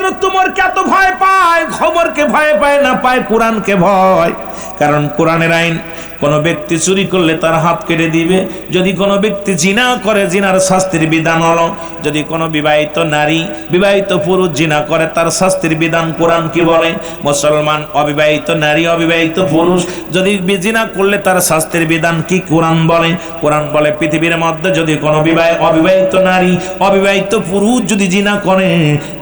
হযরত ওমরকে এত ভয় পায়, খবরকে ভয় পায় না, পায় কোরআনকে ভয়। কারণ কোরআনের আইন, কোন ব্যক্তি চুরি করলে তার হাত কেটে দিবে। যদি কোনো ব্যক্তি জিনা করে, জিনার শাস্তির বিধান হলো, যদি কোনো বিবাহিত নারী, বিবাহিত পুরুষ জিনা করে, তার শাস্তির বিধান কোরআন কি বলে? মুসলমান অবিবাহিত নারী, অবিবাহিত পুরুষ যদি জিনা করলে তার শাস্তির বিধান কি কোরআন বলে? কোরআন বলে পৃথিবীর মধ্যে যদি কোনো অবিবাহিত নারী, অবিবাহিত পুরুষ যদি জিনা করে,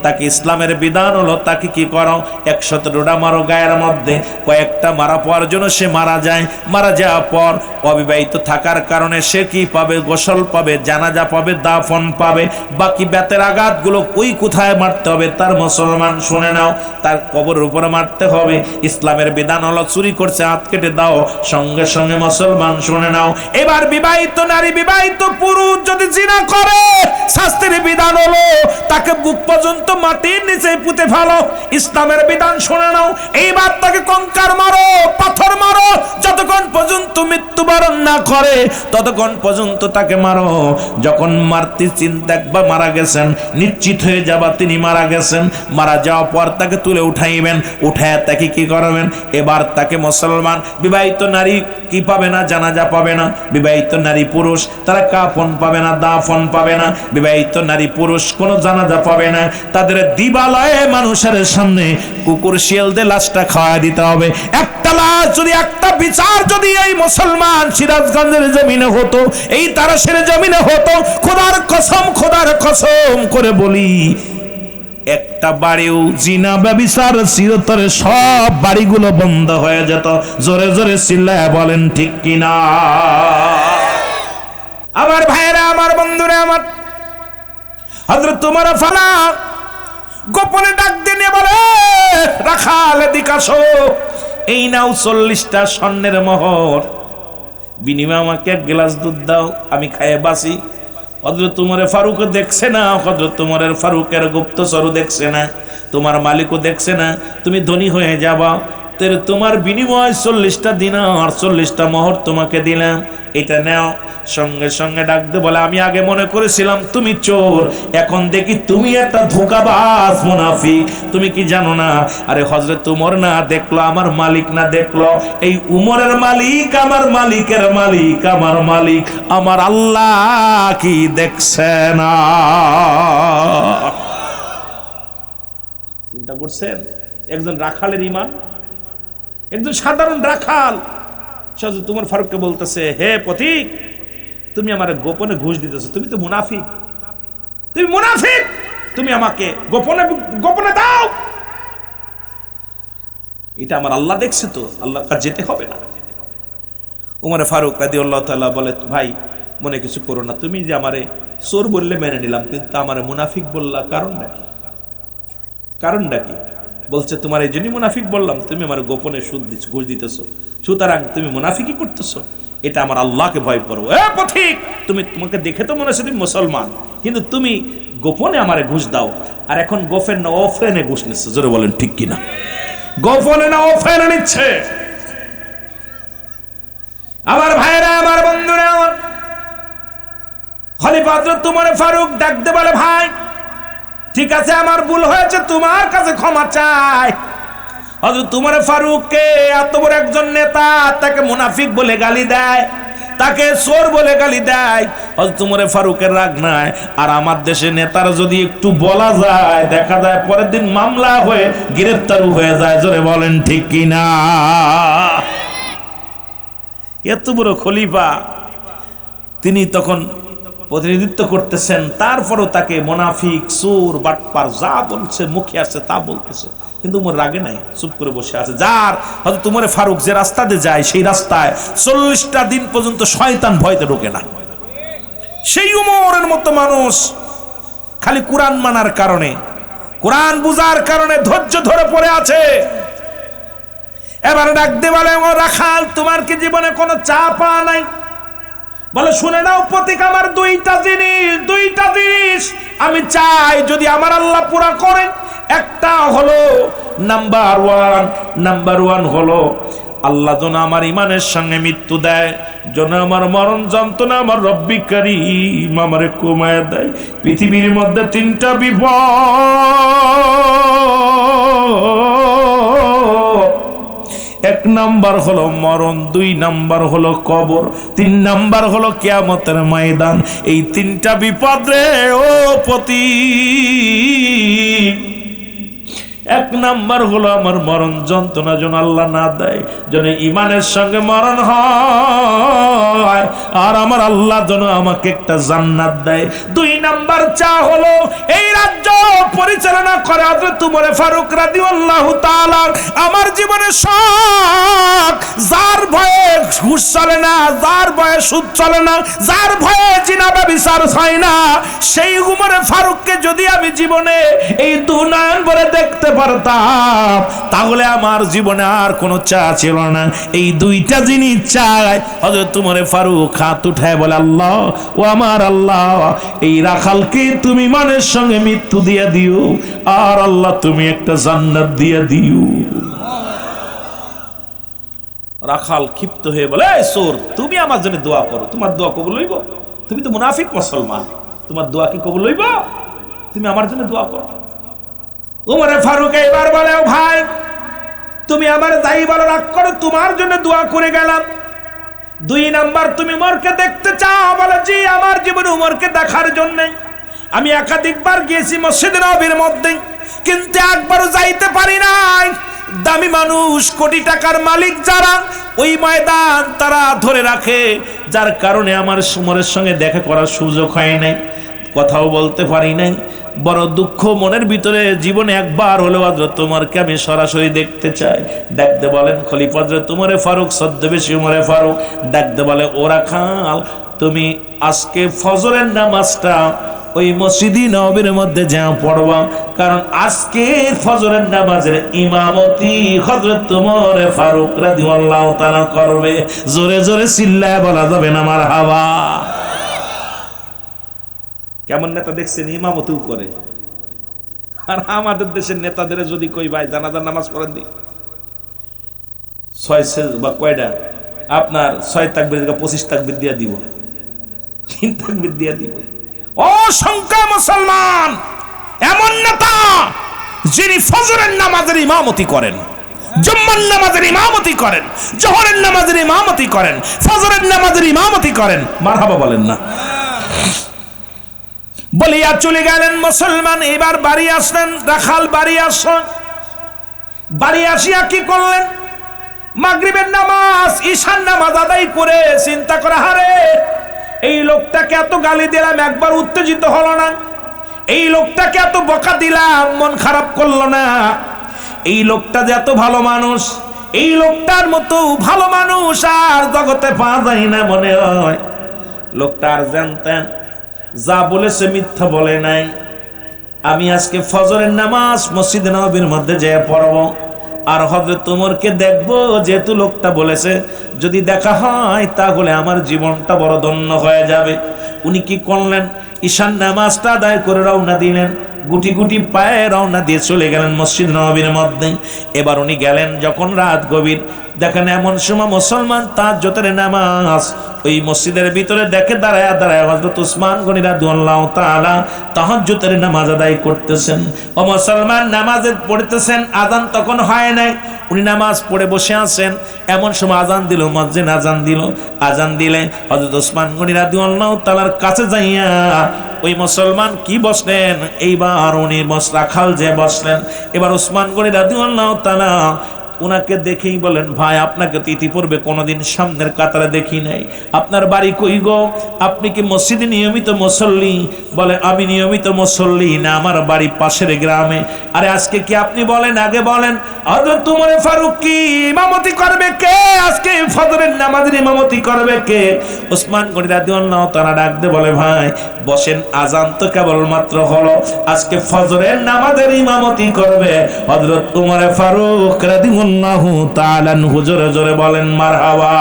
তাকে ইসলামের বিধান হলো তাকে কি করো? 100 ডোরা মারো গায়ের মধ্যে। কয়েকটা মারা পর জন্য সে মারা যায়, মারা যাওয়ার পর অবিবাহিত থাকার কারণে সে কি পাবে? গোসল পাবে, জানাজা পাবে, দাফন পাবে। বাকি বেতের আঘাতগুলো ওই কোথায় মারতে হবে? তার মুসলমান শুনে নাও, তার কবরের উপরে মারতে হবে। ইসলামের বিধান হলো চুরি করছে হাত কেটে দাও, সঙ্গে সঙ্গে মুসলমান শুনে নাও। এবার বিবাহিত নারী, বিবাহিত পুরুষ যদি জিনা করে, শাস্তির বিধান হলো তাকে বুক পর্যন্ত মাটির নিচে পুঁতে ফেলো। ইসলামের বিধান শুনে নাও। এইবার তাকে কঙ্কার মারো, পাথর মারো, যতক্ষণ পর্যন্ত মৃত্যুবরণ না করে ততক্ষণ পর্যন্ত তাকে মারো। যখন মারতে চিন্তা একবার মারা গেছেন, নিশ্চিত হয়ে যাবা তিনি মারা গেছেন, মারা যাওয়ার পর তাকে তুলে উঠাইবেন, উঠায় তাকে কি করবেন? এবার তাকে মুসলমান বিবাহিত নারী কি পাবে না? জানাজা পাবে না। বিবাহিত নারী পুরুষ তারা কাফন পাবে না, দাফন পাবে না। বিবাহিত নারী পুরুষ কোনো জানাজা পাবে না। তাদের দিবালয়ে মানুষের সামনে কুকুর শিয়ালদের লাশটা খাওয়া দিতে হবে। একটা লাশ যদি, একটা বিচার যদি এই মুসলমান সিরাজগঞ্জের জমিনে হতো, এই তারাশের জমিনে হতো, খোদার কসম করে বলি, একটা বাড়িও জিনা ব্যভিচার চিরতরে সব বাড়িগুলো বন্ধ হয়ে যেত। জোরে জোরে চিল্লায় বলেন ঠিক কিনা? আমার ভাইরা, আমার বন্ধুরা, আমার হযরত ওমর ফারুক গোপনে ডাক দিয়ে বলে, রাখাল এদিকে আসো, এই নাও 40টা স্বর্ণের মোহর, বিনিময়ে আমাকে 1 গ্লাস দুধ দাও, আমি খাইয়ে বাঁচি। হযরত ওমর ফারুক দেখছে না, হযরত ওমর ফারুকের গুপ্তচরও দেখছে না, তোমার মালিকও দেখছে না, তুমি ধনী হয়ে যাবা। তোমার বিনিময় 40টা দিনার, 40টা মোহর তোমাকে দিলাম, এটা নাও। সঙ্গে সঙ্গে ডাক দিয়ে বলে, আমি আগে মনে করেছিলাম তুমি চোর, এখন দেখি তুমি একটা ধোঁকাবাজ মুনাফিক। তুমি কি জানো না? আরে হযরত ওমর না দেখলো, আমার মালিক না দেখলো, এই উমরের মালিক, আমার মালিকের মালিক, আমার মালিক, আমার আল্লাহ কি দেখছে না? চিন্তা করছেন? একজন রাখালের ঈমান, একজন সাধারণ রাখাল হযরত ওমর ফারুককে বলতেছে, হে পথিক, তুমি আমার গোপনে ঘুষ দিতেছো, তুমি তো মুনাফিক, তুমি মুনাফিক, তুমি আমাকে গোপনে গোপনে দাও। এটা আমার আল্লাহ দেখছে তো, আল্লাহর কাছে যেতে হবে না? ওমর ফারুক রাদিয়াল্লাহু তাআলা বলে, ভাই মনে কিছু করো না, তুমি যে আমারে চোর বললে মেনে নিলাম, কিন্তু আমারে মুনাফিক বললা, কারণটা কি? কারণটা কি? বলছে, তোমার এই জন্যই মুনাফিক বললাম, তুমি আমার গোপনে ঘুষ দিতেছো, সুতরাং তুমি মুনাফিকই করতেছো, এটা আমার আল্লাহকে ভয় করো। এ পথিক, তোমাকে দেখে তো মনে হচ্ছে তুমি মুসলমান, কিন্তু তুমি গোপনে আমারে ঘুষ দাও, আর এখন গোপনে না অফেনে ঘুষ নিচ্ছ। জোরে বলেন ঠিক কিনা? গোপনে না অফেনে নিচ্ছে। আমার ভাইরা, আমার বন্ধুরা, আমার খলিফা হযরত ওমর ফারুক ডাকতে বলে, ভাই ঠিক আছে, আমার ভুল হয়েছে, তোমার কাছে ক্ষমা চাই। হযরত ওমর ফারুককে, এত বড় একজন নেতা, তাকে মুনাফিক বলে গালি দেয়, তাকে চোর বলে গালি দেয়। হযরত ওমর ফারুকের রাগ নাই। আর আমার দেশে নেতারা যদি একটু বলা যায়, দেখা যায় পরের দিন মামলা হয়ে গ্রেফতারও হয়ে যায়। জোরে বলেন ঠিক কিনা? এত বড় খলিফা, তিনি তখন প্রতিনিধিত্ব করতেছেন, তারপরও তাকে মুনাফিক, চোর, বাটপার যা বলছে, মুখে আসছে তা বলতেছে, কিন্তু ওমর রাগে নাই, চুপ করে বসে আছে। যার হযরত ওমর ফারুক যে রাস্তা দিয়ে যায়, সেই রাস্তায় 40টা দিন পর্যন্ত শয়তান ভয়তে ঢোকে না। সেই উমরের মতো মানুষ খালি কোরআন মানার কারণে, কোরআন বুঝার কারণে ধৈর্য ধরে পড়ে আছে। এবার ডাক দিয়ে বলে, ও রাখাল, তোমার কি জীবনে কোনো চাপা নাই? বলে, শুনে নাও পথিক, আমার দুইটা জিনিস আমি চাই, যদি আমার আল্লাহ পুরা করে। একটা হলো নাম্বার ওয়ান হলো আল্লাহ যেন আমার ইমানের সঙ্গে মৃত্যু দেয়, যেন আমার মরণ যন্ত্রণা আমার রব্বি কারীম আমারে কমায় দেয়। পৃথিবীর মধ্যে 3টা বিপদ নাম্বার হলো মরণ, 2 নাম্বার হলো কবর, 3 নাম্বার হলো কিয়ামতের ময়দান। এই 3টা বিপদ রে ও পতি। 1 নাম্বার হলো আমার মরণ যন্ত্রণা যেন আল্লাহ না দেয়, যেন ইমানের সঙ্গে মরণ হয়, আর আমার আল্লাহ যেন আমাকে একটা জান্নাত দেয়। 2 নাম্বার চা হলো এই রাজ্য পরিচালনা করে হযরত ওমর ফারুক রাদিয়াল্লাহু তাআলা। আমার জীবনে সব, যার ভয়ে ঘুষ চলে না, যার ভয়ে সুদ চলে না, যার ভয়ে জিনা ব্যভিচার হয় না, সেই ওমর ফারুককে যদি আমি জীবনে এই 2 নয়ন ভরে দেখতে পারতাম, তাহলে আমার জীবনে আর কোনো চা ছিল না। এই 2টা জিনিস চাই। হযরত ওমর ফারুক হাত উঠায় বলে, আল্লাহ, ও আমার আল্লাহ, এই রাখালকে তুমি ইমানের সঙ্গে মৃত্যু দিয়ে দিও, আর আল্লাহ তুমি একটা জান্নাত দিয়ে দিও। রাখাল ক্ষিপ্ত হয়ে বলে, এই চোর, তুমি আমার জন্য দোয়া করো, তোমার দোয়া কবুল হইব? তুমি তো মুনাফিক মুসলমান, তোমার দোয়া কি কবুল হইব? তুমি আমার জন্য দোয়া করো। ওমর ফারুক এবার বলে, ও ভাই, তুমি আমার যাই বলো রাগ করো, তোমার জন্য দোয়া করে গেলাম। 2 নাম্বার, তুমি উমরকে দেখতে চাও? বলে, জি, আমার জীবনে উমরকে দেখার জন্য আমি একাধিকবার গিয়েছি মসজিদ নববীর মধ্যে, কিন্তু একবারও যাইতে পারি নাই। দামি মানুষ, কোটি টাকার মালিক যারা, ওই ময়দান তারা ধরে রাখে, যার কারণে আমার উমরের সঙ্গে দেখা করার সুযোগ হয় নাই, কথাও বলতে পারি নাই। বড় দুঃখ মনের ভিতরে, জীবনে একবার হলেও হযরত ওমরকে আমি সরাসরি দেখতে চাই। ডাকতে বলেন খলিফা হযরত ওমর ফারুক, ছদ্মবেশী ওমর ফারুক ডাকতে বলে, ও রাখাল, তুমি আজকে ফজরের নামাজটা ওই মসজিদি নববীর মধ্যে যা পড়বা, কারণ আজকে ফজরের নামাজের ইমামতি হযরত ওমর ফারুক রাদিয়াল্লাহু তাআলা করবে। জোরে জোরে চিল্লায় বলা যাবে না মারহাবা? কেমন নেতা দেখছেন, ইমামতিও করে। আর আমাদের দেশের নেতাদের যদি কই, ভাই জানাজার নামাজ পড়েন দি, 6 বা কয়টা আপনার 6 তাকবীর 25 তাকবীর দিয়া দিব, 3 তাকবীর দিয়া দিব। অসংখ্য মুসলমান এমন নেতা যিনি ফজরের নামাজের ইমামতি করেন, জুম্মার নামাজের ইমামতি করেন, জোহরের নামাজের ইমামতি করেন, ফজরের নামাজের ইমামতি করেন। মারহাবা বলেন না? বলিয়া চলে গেলেন মুসলমান। এবার বাড়ি আসলেন, রাখাল বাড়ি আসলেন। বাড়ি আসিয়া কি করলেন? মাগরিবের নামাজ, ঈশার নামাজ আদায় করে চিন্তা করে, হারে, এই লোকটাকে এত গালি দিলাম, একবার উত্তেজিত হলো না। এই লোকটাকে এত বকা দিলাম, মন খারাপ করলো না। এই লোকটা যে এত ভালো মানুষ, এই লোকটার মতো ভালো মানুষ আর জগতে পাওয়া যায় না মনে হয়। লোকটা আর জানতেন, যা বলেছে মিথ্যা বলে নাই। আমি আজকে ফজরের নামাজ মসজিদ নববীর মধ্যে যেয়ে পড়ব, আর হযরত ওমরকে দেখব। যেহেতু লোকটা বলেছে, যদি দেখা হয় তাহলে আমার জীবনটা বড় ধন্য হয়ে যাবে। উনি কি করলেন? ঈশান নামাজটা আদায় করে রওনা দিলেন, গুটি গুটি পায়ে রওনা দিয়ে চলে গেলেন মসজিদ নববীর মধ্যে। এবার উনি গেলেন যখন রাত গভীর, দেখেন এমন সময় মুসলমান তাহাজ্জুদের নামাজ ওই মসজিদের ভিতরে দেখে দাঁড়ায় দাঁড়ায় হযরত উসমান গনি রাদিয়াল্লাহু তাআলা তাহাজ্জুদের নামাজ আদায় করতেছেন। ও মুসলমান, নামাজে পড়তেছেন, আযান তখন হয় নাই, উনি নামাজ পড়ে বসে আছেন। এমন সময় আযান দিল, মুয়াজ্জিন আযান দিল। আযান দিলে হযরত উসমান গনি রাদিয়াল্লাহু তাআলার কাছে যাইয়া ওই মুসলমান কি বসলেন, এইবার উনি রাখাল যে বসলেন। এবার উসমান গনি রাদিয়াল্লাহু তাআলা উনাকে দেখেই বলেন, ভাই, আপনাকে তো ইতিপূর্বে কোনোদিন সামনের কাতারে দেখি নাই, আপনার বাড়ি কই গো? আপনি কি মসজিদে নিয়মিত মুসল্লি? বলে, আমি নিয়মিত মুসল্লি না, আমার বাড়ি পাশের গ্রামে। আরে আজকে কি আপনি বলেন, আগে বলেন, হযরত ওমর ফারুক কি ইমামতি করবে কে? আজকে ফজরের নামাজের ইমামতি করবে কে? উসমান গনি রাদিয়াল্লাহু তাআলা ডাক দিয়ে বলে, ভাই বসেন, আযান তো কেবলমাত্র হলো, আজকে ফজরের নামাজের ইমামতি করবে হযরত ওমর ফারুক রাদিয়াল্লাহু তাআলা। হুজুরে জোরে বলেন মারহাবা।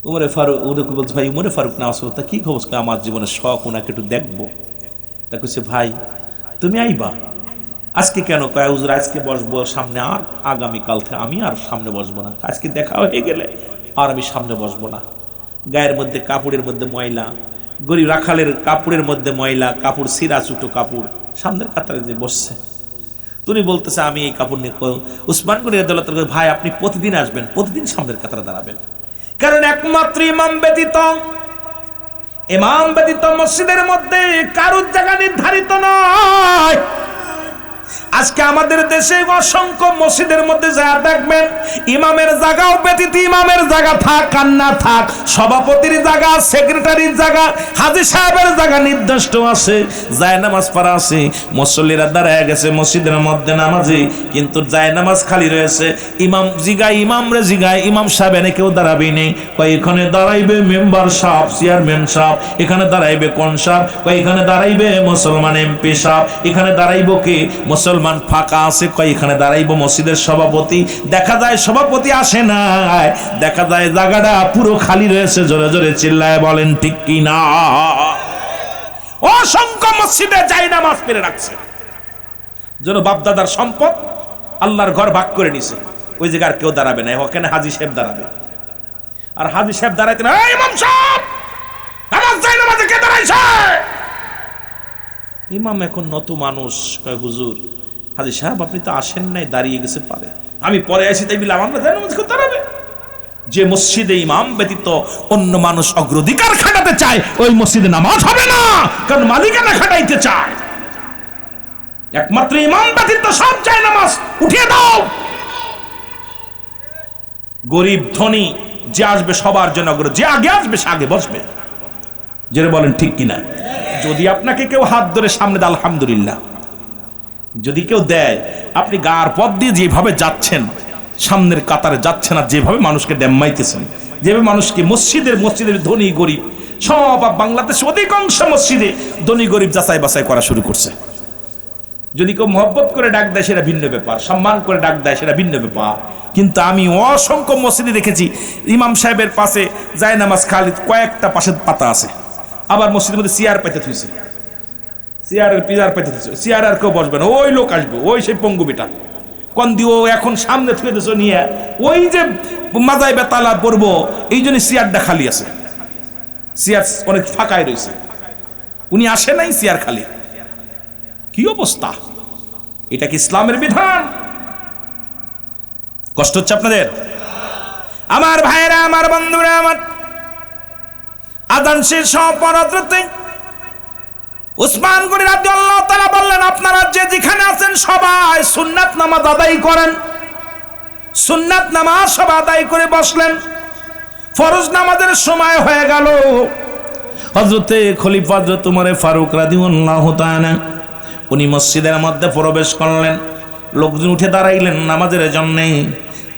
ওমর ফারুক ওদেরকে বলছে, ভাই ওমর ফারুক না আসলে তা কি খবর? আমার জীবনের শখ, ওনাকে একটু দেখবো। তা কইছে, ভাই তুমি আইবা আজকে কেন? কয়, হুজুর আজকে বসবো সামনে, আর আগামীকাল থেকে আমি আর সামনে বসবো না। আজকে দেখা হয়ে গেলে আর আমি সামনে বসবো না। গায়ের মধ্যে কাপড়ের মধ্যে ময়লা, গরিব রাখালের কাপড়ের মধ্যে ময়লা, কাপড় ছিঁড়া ছুটো কাপড়, সামনের কাতারে যে বসছে। তুমি বলতেছে আমি এই কাপড় নিয়ে উসমান গনি রাদিয়াল্লাহু তাআলা ভাই আপনি প্রতিদিন আসবেন, প্রতিদিন সামনের কাতারে দাঁড়াবেন, কারণ একমাত্র ইমাম ব্যতীত মসজিদের মধ্যে কারোর জায়গা নির্ধারিত নয়। আজকে আমাদের দেশে অসংখ্য মসজিদের মধ্যে যা দেখবেন ইমামের জায়গাও ব্যতীত, ইমামের জায়গা থাক আর না থাক, সভাপতির জায়গা, সেক্রেটারির জায়গা, হাজী সাহেবের জায়গা নির্দিষ্ট আছে, জায়নামাজ পড়া আছে, মুসল্লিরা দাঁড়ায় গেছে মসজিদের মধ্যে নামাজে, কিন্তু জায়নামাজ খালি রয়েছে। ইমাম জিগায়, ইমামরে জিগায়, ইমাম সাহেব এনে কেউ দাঁড়াবে নেই, কয় এখানে দাঁড়াইবে মেম্বার সাহেব, চেয়ারম্যান সাহেব, এখানে দাঁড়াইবে কোন সাহেব, কয় এখানে দাঁড়াইবে মুসলমান এমপি সাহেব, এখানে দাঁড়াইব কে মুসলমান ফাঁকা আছে, কয় এখানে দাঁড়াইব মসজিদের সভাপতি। দেখা যায় সভাপতি আসে না, দেখা যায় জায়গাটা পুরো খালি রয়েছে। জোরে জোরে চিল্লায় বলেন ঠিক কি না? অসংখ্য মসজিদে জায়নামাজ পেরে রাখছে, যেন বাপদাদার সম্পদ, আল্লাহর ঘর ভাগ করে নিছে। ওই জায়গার কেউ দাঁড়াবে না, ওখানে হাজী সাহেব দাঁড়াবে। আর হাজী সাহেব দাঁড়াইতে না, ইমাম সাহেব নামাজ জায়নামাজে কে দাঁড়াইছে? ইমাম এখন নত মানুষ, কয় হুজুর হাজী সাহেব আপনি তো আসেন নাই, দাঁড়িয়ে গেছে পারে, আমি পরে আসি, তাই বলে আমরা জায়নামাজ কেউ দাঁড়াবে? যে মসজিদে ইমাম ব্যতীত অন্য মানুষ অগ্রাধিকার খাটাতে চায় ওই মসজিদে নামাজ হবে না, কারণ মালিকানা খাটাইতে চায়। একমাত্র ইমাম ব্যতীত সব জায়নামাজ উঠিয়ে দাও। গরিব ধনী যে আসবে সবার জন্য যে আগে আসবে সে আগে বসবে। যেটা বলেন ঠিক কিনা? যদি আপনাকে কেউ হাত ধরে সামনে দেয় আলহামদুলিল্লাহ, যদি কেউ দেয়, আপনি গার পথ দিয়ে যেভাবে যাচ্ছেন, সামনের কাতারে যাচ্ছেন, আর যেভাবে মানুষকে ডেম্মাইতেছেন, যেভাবে মানুষকে মসজিদের ধনী গরিব সব বাংলাদেশ অধিকাংশ মসজিদে ধনী গরিব যাচাই বাছাই করা শুরু করছে। যদি কেউ মহব্বত করে ডাক দেয় সেটা ভিন্ন ব্যাপার, সম্মান করে ডাক দেয় সেটা ভিন্ন ব্যাপার। কিন্তু আমি অসংখ্য মসজিদে দেখেছি ইমাম সাহেবের পাশে জায়নামাজ খালি, কয়েকটা পাশে পাতা আছে, আবার মসজিদের মধ্যে চেয়ার পাইতে থুইছে, চেয়ারের পিজার পাইতে থুইছে, চেয়ার আর কেউ বসবে না, ওই লোক আসবে, ওই সেই পঙ্গু বেটা কন দিও এখন সামনে থুয়ে দিছো নিয়ে, ওই যে মাজায় বেতালা পড়বো, এই জন্য চেয়ারটা খালি আছে, চেয়ার অনেক ফাঁকায় রয়েছে, উনি আসে নাই, চেয়ার খালি। কি অবস্থা! এটা কি ইসলামের বিধান? কষ্ট হচ্ছে আপনাদের? আমার ভাইরা, আমার বন্ধুরা, আমার আযান শেষ হওয়ার পর হযরত উসমান গনি রাদিয়াল্লাহু তাআলা বললেন আপনারা যে যেখানে আছেন সবাই সুন্নাত নামাজ আদায় করেন। সুন্নাত নামাজ সব আদায় করে বসলেন। ফরজ নামাজের সময় হয়ে গেল। হযরতে খলিফা হযরত ওমর ফারুক রাদিয়াল্লাহু তাআলা উনি মসজিদের মধ্যে প্রবেশ করলেন। লোকজন উঠে দাঁড়াইলেন নামাজের জন্য।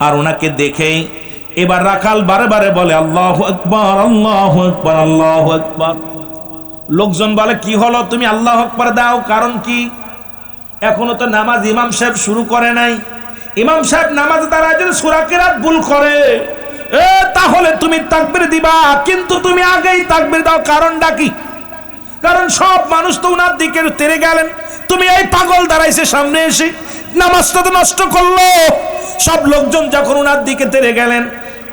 আর ওনাকে দেখেই এবার রাখাল বারে বারে বলে আল্লাহু আকবার, আল্লাহু আকবার, আল্লাহু আকবার। লোকজন বলে কি হলো, তুমি আল্লাহু আকবার দাও, কারণ কি? এখনো তো নামাজ ইমাম সাহেব শুরু করে নাই। ইমাম সাহেব নামাজ দাঁড়ায় যদি সূরা কিরাত ভুল করে, তাহলে তুমি তাকবীর দিবা, কিন্তু তুমি আগেই তাকবীর দাও। কারণটা কি? কারণ সব মানুষ তো উনার দিকে তেরে গেলেন, তুমি এই পাগল দাঁড়াইছে সামনে এসে নামাজটা তো নষ্ট করলো। সব লোকজন যখন উনার দিকে তেরে গেলেন,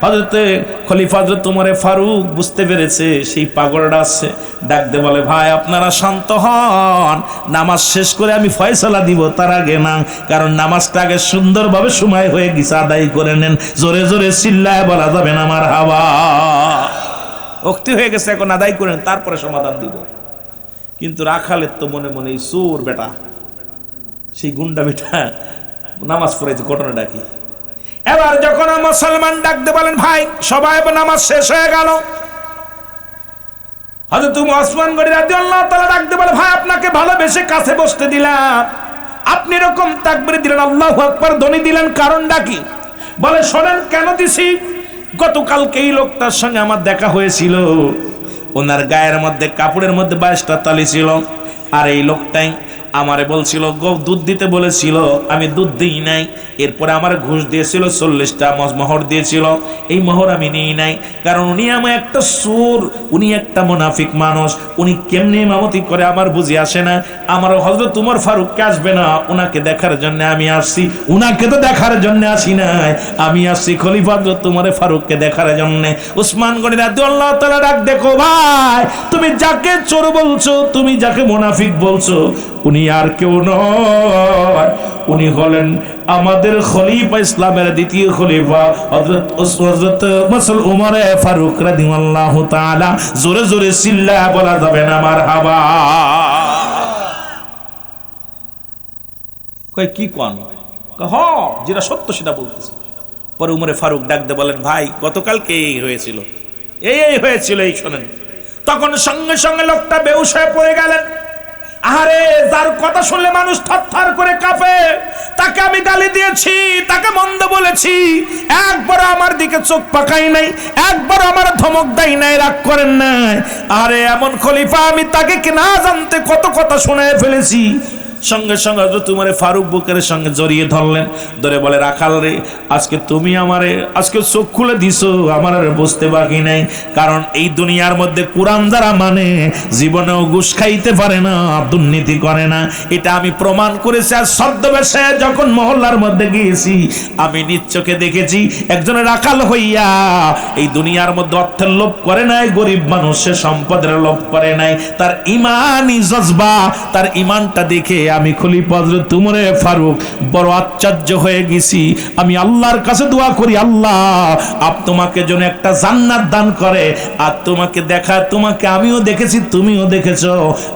হযরতে খলিফা হযরত ওমর ফারুক বুঝতে পেরেছে সেই পাগলটা আসছে। ডাকতে বলে ভাই আপনারা শান্ত হন, নামাজ শেষ করে আমি ফয়সালা দিব, তার আগে না, কারণ নামাজটা আগে সুন্দরভাবে সময় হয়ে গেছে, আদায় করে নেন। জোরে জোরে চিল্লায় বলা যাবে না মারহাবা। ওক্তি হয়ে গেছে, এখন আদায় করেন, তারপরে সমাধান দিব। কিন্তু রাখালের তো মনে মনে চোর বেটা, সেই গুন্ডা বেটা নামাজ পড়াইছে, ঘটনাটা কি? এবার যখন মুসলমান ডাকতে বলেন ভাই সবাই নামাজ শেষ হয়ে গেল, হযরত উসমান গনি রাদিয়াল্লাহু তাআলা ডাকতে বলে ভাই আপনাকে ভালোবেসে কাছে বসতে দিলাম, আপনি এরকম তাকবীর দিলেন, আল্লাহু আকবার ধ্বনি দিলেন, কারণটা কি? বলে শোনেন কেন দিছি। গতকালকে এই লোকটার সঙ্গে আমার দেখা হয়েছিল, ওনার গায়ের মধ্যে কাপড়ের মধ্যে 22টা তালি ছিল, আর এই লোকটাই আমারে বলছিল দুধ দিতে বলেছিল, আমি দুধ দিই নাই। এরপরে আমার ঘুষ দিয়েছিল 40টা মোহর দিয়েছিল, এই মোহর আমি নিই নাই, কারণ উনি আমার একটা সুর, উনি একটা মুনাফিক মানুষ, উনি কেমনে ইমামতি করে আমার বুঝি আসে না। আমার হযরত ওমর ফারুককে আসবে না, উনাকে দেখার জন্য আমি আসছি। উনাকে তো দেখার জন্য আসি নাই, আমি আসছি খলিফা হযরত ওমর ফারুককে দেখার জন্য। উসমান গনি রাদিয়াল্লাহু তাআলা ডাক, দেখো ভাই তুমি যাকে চোর বলছো, তুমি যাকে মুনাফিক বলছো, উনি আর কেউ নয়, উনি হলেন আমাদের খলিফা, ইসলামের দ্বিতীয় খলিফা হযরত ওমর ফারুক রাদিয়াল্লাহু তাআলা। জোরে জোরে চিল্লায়া বলা যাবে না মারহাবা। কয় কি কোন? যেটা সত্য সেটা বলতেছে। পরে উমরে ফারুক ডাক দিয়ে বলেন, ভাই গতকালকে এই হয়েছিল, এই হয়েছিল, এই শোনেন। তখন সঙ্গে সঙ্গে লোকটা বেহুশ হয়ে পড়ে গেলেন। আরে যার কথা শুনলে মানুষ থরথর করে কাঁপে, তাকে আমি গালি দিয়েছি, তাকে মন্দ বলেছি, একবার আমার দিকে চোখ পাকাই নাই, একবার আমার ধমক দেয় নাই, রাগ করেন নাই। আরে এমন খলিফা, আমি তাকে কি না জানতে কত কথা শোনায় ফেলেছি। সঙ্গে সঙ্গে হযরত উমর ফারুক বুকের সঙ্গে জড়িয়ে ধরলেন, ধরে বলে, রাখাল রে, আজকে তুমি আমারে আজকে চোখ খুলে দিছো, আমার আর বুঝতে বাকি নাই। কারণ এই দুনিয়ার মধ্যে কোরআন যারা মানে জীবনেও ঘুষ খাইতে পারে না, দুর্নীতি করে না, এটা আমি প্রমাণ করেছি। আর ছদ্মবেশে যখন মহল্লার মধ্যে গিয়েছি, আমি নিজ চোখে দেখেছি একজন রাখাল হইয়া এই দুনিয়ার মধ্যে অর্থের লোভ করে নাই, গরিব মানুষের সম্পদের লোভ করে নাই। তার ইমানি জজবা, তার ইমানটা দেখে আমি খলিফা হযরত উমর ফারুক বড় আশ্চর্য হয়ে গেছি। আমি আল্লাহর কাছে দোয়া করি, আল্লাহ আপ তোমাকে যেন একটা জান্নাত দান করে। আর তোমাকে দেখা, তোমাকে আমিও দেখেছি, তুমিও দেখেছো,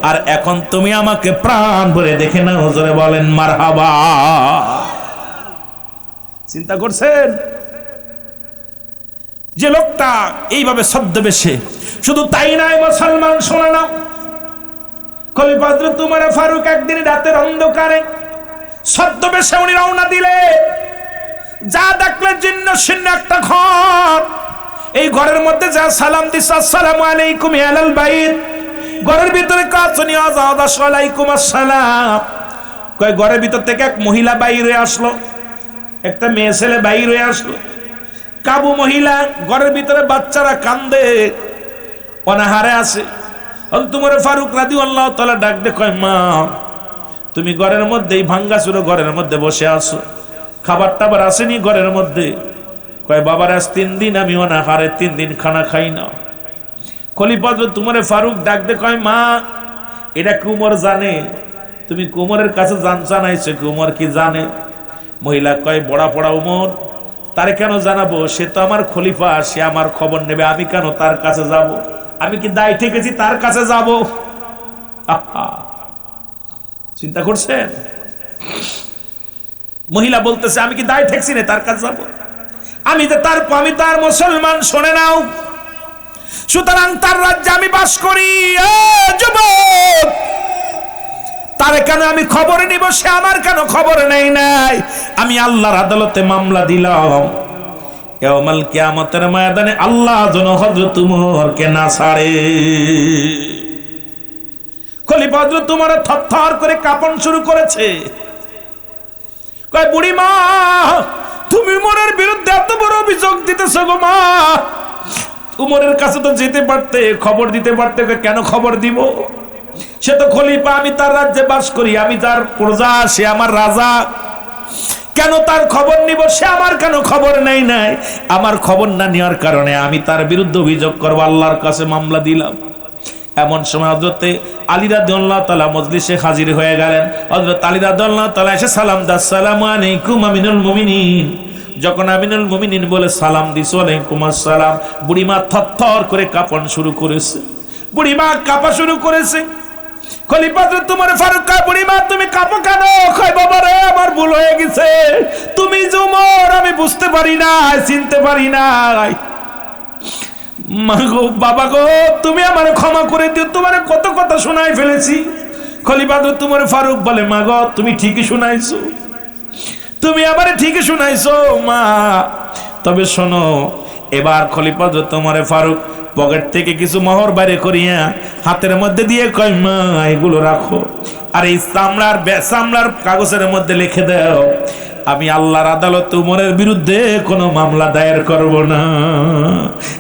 আর এখন তুমি আমাকে প্রাণ ভরে দেখে না। হুজুরে বলেন মারহাবা। চিন্তা করছেন যে লোকটা এইভাবে ছদ্মবেশে, শুধু তাই নয় মুসলমান শোনা নাও, খলিফা হযরত উমর ফারুক একদিন রাতের অন্ধকারে ছদ্মবেশে উনি রওনা দিলে, যা দেখলেন জিন্ন শূন্য একটা ঘর। এই ঘরের মধ্যে যা সালাম দিছে, আসসালামু আলাইকুম ইয়া আহলাল বাইত, ঘরের ভিতরে কাছনি আযাদ আলাইকুম আসসালাম। কয় ঘরের ভিতর থেকে এক মহিলা বাইরে আসলো, একটা মেয়ে ছেলে বাইরে আসলো, কাবু মহিলা, ঘরের ভিতরে বাচ্চারা কান্দে, অনাহারে আছে। হযরত উমর ফারুক রাদিয়াল্লাহু তাআলা ডাক দিয়ে কয়, মা তুমি ঘরের মধ্যে, ভাঙ্গাচুরো ঘরের মধ্যে বসে আছো, খাবার টাবার আসেনি ঘরের মধ্যে? কয় বাবার আজ 3 দিন আমি অনাহারে, 3 দিন খানা খাই না। খলিফা হযরত উমর ফারুক ডাক দিয়ে কয়, মা এটা কি উমর জানে? তুমি উমরের কাছে জানাইছো, কি উমর কি জানে? মহিলা কয়, বড়া পড়া উমর, তারে কেন জানাবো? সে তো আমার খলিফা, সে আমার খবর নেবে, আমি কেন তার কাছে যাব? আমি কি দায় ঠেকেছি তার কাছে যাব? চিন্তা করছেন? মহিলা বলতেছে, আমি কি দায় ঠেকছি না তার কাছে যাব? আমি তার মুসলমান, শোনে নাও, সুতরাং তার রাজ্যে আমি বাস করি। যুবক, তারে কেন আমি খবর নিব? সে আমার কেন খবর নেই নাই? আমি আল্লাহর আদালতে মামলা দিলাম, ইয়াউমাল কিয়ামতের ময়দানে আল্লাহ যেন হযরত উমরকে না ছাড়ে। খলিফা হযরত উমর থরথর করে কাঁপন শুরু করেছে। কয়, বুড়ি মা, তুমি উমরের বিরুদ্ধে এত বড় অভিযোগ দিতেছো গো মা? উমরের কাছে তো যেতে পারতে, খবর দিতে পারতে। কেন খবর দিব? সে তো খলিফা, আমি তার রাজ্যে বাস করি, আমি তার প্রজা, সে আমার রাজা, কেন তার খবর নিব? সে আমার কেন খবর নেই নাই? আমার খবর না নেওয়ার কারণে আমি তার বিরুদ্ধে অভিযোগ করবো, আল্লাহর কাছে মামলা দিলাম। এমন সময় হযরতে আলী রাদিয়াল্লাহু তাআলা মজলিসে হাজির হয়ে গেলেন। হযরত আলী রাদিয়াল্লাহু তাআলা এসে সালাম দাও, আসসালামু আলাইকুম আমিনুল মুমিনিন। যখন আমিনুল মুমিনিন বলে সালাম দিছো, ওয়ালাইকুম আসসালাম, বুড়িমা থরথর করে কাঁপন শুরু করেছে, বুড়িমা কাঁপা শুরু করেছে। খলিফা হযরত উমর ফারুক কয়, বুড়িমা তুমি কাঁপো কেন? কয়, বাবা রে, আমার ভুল হয়ে গেছে, তুমি যে উমর আমি বুঝতে পারি না, চিনতে পারি না। মা গো, বাবা গো, তুমি আমারে ক্ষমা করে দিও, তোমারে কত কথা শোনাই ফেলেছি। খলিফা হযরত উমর ফারুক বলে, মা গো, তুমি ঠিকই শুনাইছো, তুমি আমারে ঠিকই শুনাইছো মা। তবে শোনো, এবার খলিফা হযরত উমর ফারুক পকেট থেকে কিছু মোহর বাইরে করিয়া হাতের মধ্যে দিয়ে কয়, মা এগুলো রাখো, আর এই চামড়ার কাগজের মধ্যে লিখে দাও, আমি আল্লাহর আদালতে উমরের বিরুদ্ধে কোনো মামলা দায়ের করব না।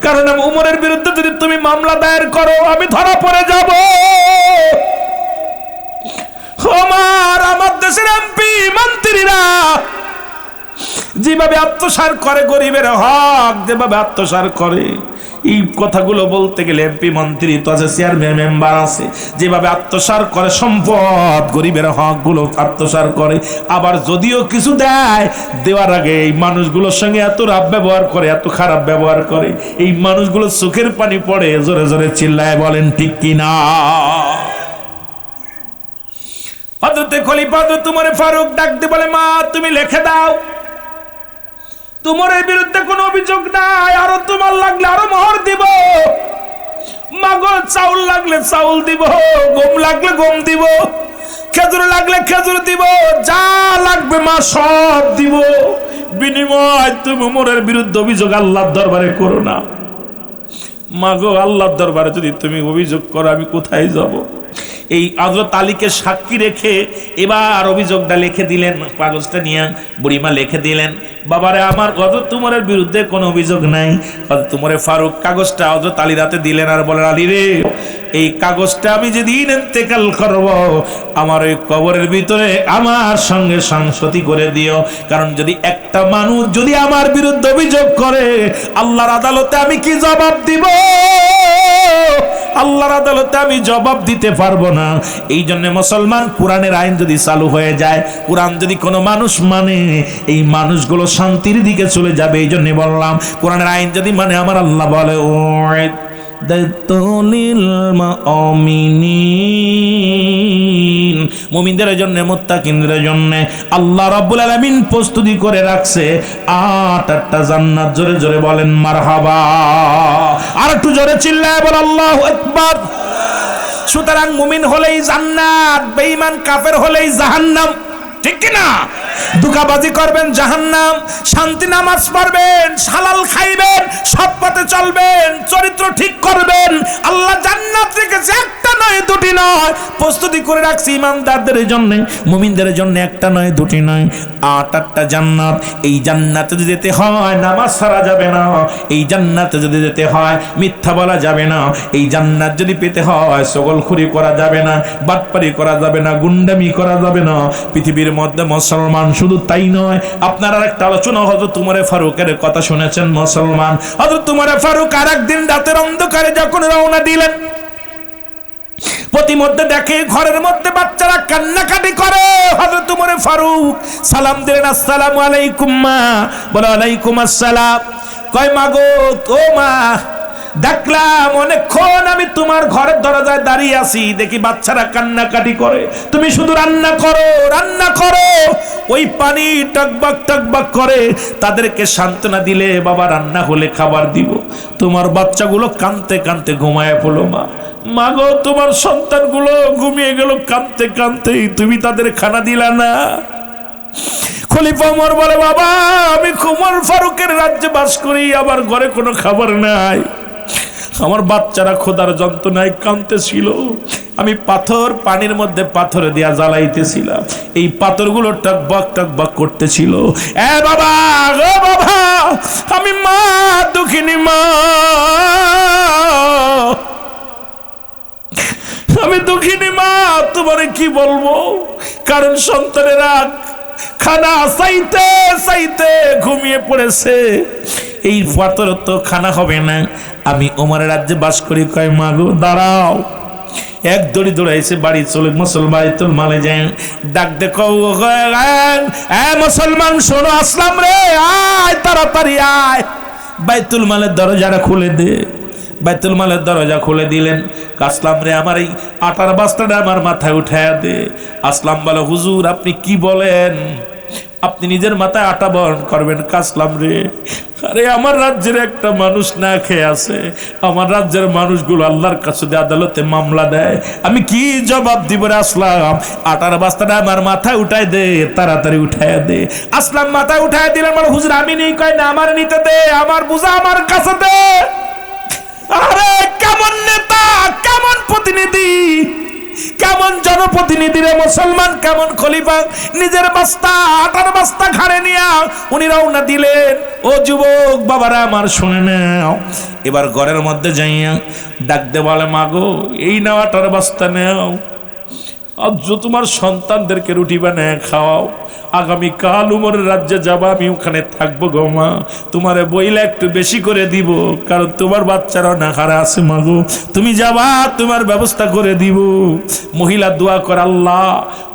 কারণ উমরের বিরুদ্ধে যদি তুমি মামলা দায়ের করো, আমি ধরা পড়ে যাব। আমার দেশের এমপি মন্ত্রীরা যেভাবে আত্মসাৎ করে, গরিবের হক যেভাবে আত্মসাৎ করে, এই কথাগুলো বলতে গেলে এমপি মন্ত্রী তো আছে, চেয়ারম্যান মেম্বার আছে, যেভাবে আত্মসার করে সম্পদ, গরিবের হকগুলো আত্মসার করে, আবার যদিও কিছু দেয়, দেওয়ার আগে এই মানুষগুলোর সঙ্গে এত রাব ব্যবহার করে, এত খারাপ ব্যবহার করে, এই মানুষগুলো চোখের পানি পড়ে, জোরে জোরে চিল্লায় বলেন ঠিক কিনা? হযরতে খলিফা হযরত উমর ফারুক ডাক দিয়ে বলে, মা তুমি লিখে দাও, তোমার বিরুদ্ধে কোনো অভিযোগ নাই, আরো তোমার লাগলে আরো মোহর দিব, মাগো চাউল লাগলে চাউল দিব, গম লাগলে গম দিব, খেজুর লাগলে খেজুর দিব, যা লাগবে মা সব দিব, বিনিময় তুমি উমরের বিরুদ্ধে অভিযোগ আল্লাহর দরবারে করো না। মাগো আল্লাহর দরবারে যদি তুমি অভিযোগ করো আমি কোথায় যাব? এই হযরত আলীকে সাক্ষী রেখে এবার অভিযোগটা লিখে দিলেন, কাগজটা নিয়ে বুড়িমা লিখে দিলেন, বাবারে আমার হযরত উমরের বিরুদ্ধে কোনো অভিযোগ নাই। হযরত উমর ফারুক কাগজটা হযরত আলীর হাতে দিলেন আর বলেন, আলী রে, এই কাগজটা আমি যেদিন ইন্তেকাল করব আমার ওই কবরের ভিতরে আমার সঙ্গে সংসতি করে দিও, কারণ যদি একটা মানুষ যদি আমার বিরুদ্ধে অভিযোগ করে আল্লাহর আদালতে আমি কি জবাব দিব? আল্লাহর আদালতে আমি জবাব দিতে পারবো না। এই জন্য মুসলমান, কোরআনের আইন যদি চালু হয়ে যায়, কোরআন যদি কোনো মানুষ মানে, এই মানুষগুলো শান্তির দিকে চলে যাবে। এই জন্য বললাম, কোরআনের আইন যদি মানে, আমার আল্লাহ বলে মুমিনদের জন্য, মুত্তাকিনদের জন্য আল্লাহ রাব্বুল আলামিন প্রস্তুতি করে রাখছে 8টা জান্নাত। জোরে জোরে বলেন মারহাবা, আর একটু জোরে চিল্লায় বল আল্লাহু আকবার। সুতরাং মুমিন হলেই জান্নাত, বেঈমান কাফের হলেই জাহান্নাম, ঠিক কি না? দুকাবাজি করবেন জাহান্নাম, শান্তি নামাজ পড়বেন, হালাল খাইবেন, সৎ পথে চলবেন, চরিত্র ঠিক করবেন, আল্লাহ জান্নাত রেখেছে, একটা নয় দুটি নয়, প্রস্তুতি করে রাখছি ইমানদারদের জন্য, মুমিনদের জন্য, একটা নয় দুটি নয়, 8টা জান্নাত। এই জান্নাতে যদি যেতে হয় নামাজ ছাড়া যাবে না, এই জান্নাতে যদি যেতে হয় মিথ্যা বলা যাবে না, এই জান্নাত যদি পেতে হয় সকলখুরি করা যাবে না, বাটপারি করা যাবে না, গুন্ডামি করা যাবে না। পৃথিবীর মধ্যে মুসলমান শুধু তাই নয়, আপনারা একটা আলোচনা হযরত উমর ফারুকের কথা শুনেছেন। মুসলমান হযরত উমর ফারুক আরেকদিন রাতের অন্ধকারে যখন রওনা দিলেন, প্রতিমধ্যে দেখে ঘরের মধ্যে বাচ্চারা কান্নাকাটি করে। হযরত উমর ফারুক সালাম দিলেন, আসসালামু আলাইকুম মা। বলে ওয়ালাইকুম আসসালাম। কয় মাগো, ও মা, দেখলাম অনেকক্ষণ আমি তোমার ঘরের দরজায় দাঁড়িয়ে আছি, দেখি বাচ্চারা কান্নাকাটি করে, তুমি শুধু রান্না করো রান্না করো, ওই পানি টকবক টকবক করে, তাদেরকে সান্ত্বনা দিলে বাবা রান্না হলে খাবার দিব। তোমার বাচ্চাগুলো কাঁদতে কাঁদতে ঘুমায় পড়লো মা। মাগো, তোমার সন্তানগুলো ঘুমিয়ে গেল কাঁদতে কাঁদতেই, তুমি তাদের খানা দিলা না। খলিফা ওমর বলে, বাবা আমি উমর ফারুকের রাজ্যে বাস করি, আমার ঘরে কোনো খাবার নাই, আমার বাচ্চারা খোদার যন্ত্রণায় কাঁদতেছিল, আমি পাথর পানির মধ্যে পাথর দিয়া জ্বালাইতেছিলাম, এই পাথরগুলো টকবক টকবক করতেছিল। এ বাবা, ও বাবা, আমি মা, দুঃখিনী মা, আমি দুঃখিনী মা, তোমারে কি বলবো, কারণ সন্তানেরা খানা চাইতে চাইতে ঘুমিয়ে পড়েছে, এই পাথর তো খানা হবে না, আমি ওমরের রাজ্যে বাস করি। কয় মাগো দাঁড়াও, এক দড়ি দৌড়াইছে বাড়ি চলে, মুসলমান বাইতুল মালে যায়, ডাক দেখো, মুসলমান শোনো, আসলাম রে, আয় তাড়াতাড়ি আয়, বাইতুল মালের দরজাটা খুলে দে। বাইতুল মালের দরজা খুলে দিলেন। আসলাম রে, আমার এই আটার বস্তাটা আমার মাথায় উঠায়া দে। আসলাম বলে, হুজুর আপনি কি বলেন, আপনি নিজের মাথায় আটা বহন করবেন? কাসলাম রে, আরে আমার রাজ্যের একটা মানুষ না খেয়ে আছে, আমার রাজ্যের মানুষগুলো আল্লাহর কাছে আদালতে মামলা দেয়, আমি কি জবাব দিব রে আসলাম? আটার বস্তাটা আমার মাথায় উঠাই দে, তাড়াতাড়ি উঠাইয়া দে। আসলাম মাথায় উঠাই দিলেন, বলে হুজুর আমি নেই। কয় না, আমার নিতে দে, আমার বুঝা আমার কাছে দে। আরে কেমন নেতা, কেমন প্রতিনিধি, কেমন জনপ্রতিনিধি রে মুসলমান, কেমন খলিফা, নিজের বস্তা আটার বস্তা ঘাড়ে নিয়া উনি রওনা দিলেন। ও যুবক বাবারা আমার, শুনে নাও, এবার ঘরের মধ্যে যাইয়া ডাক দে, বলে মাগো এই নাও আটার বস্তা নাও, আজ তোমার সন্তানদেরকে রুটি বানায় খাওয়াও, আগামীকাল উমরের রাজ্যে যাবা, আমি ওখানে থাকবো গো মা, তোমারে বইলে একটু বেশি করে দিব, কারণ তোমার বাচ্চারাও না হারা আছে মাগো, তুমি যাবা, তোমার ব্যবস্থা করে দিব। মহিলা দোয়া করে, আল্লাহ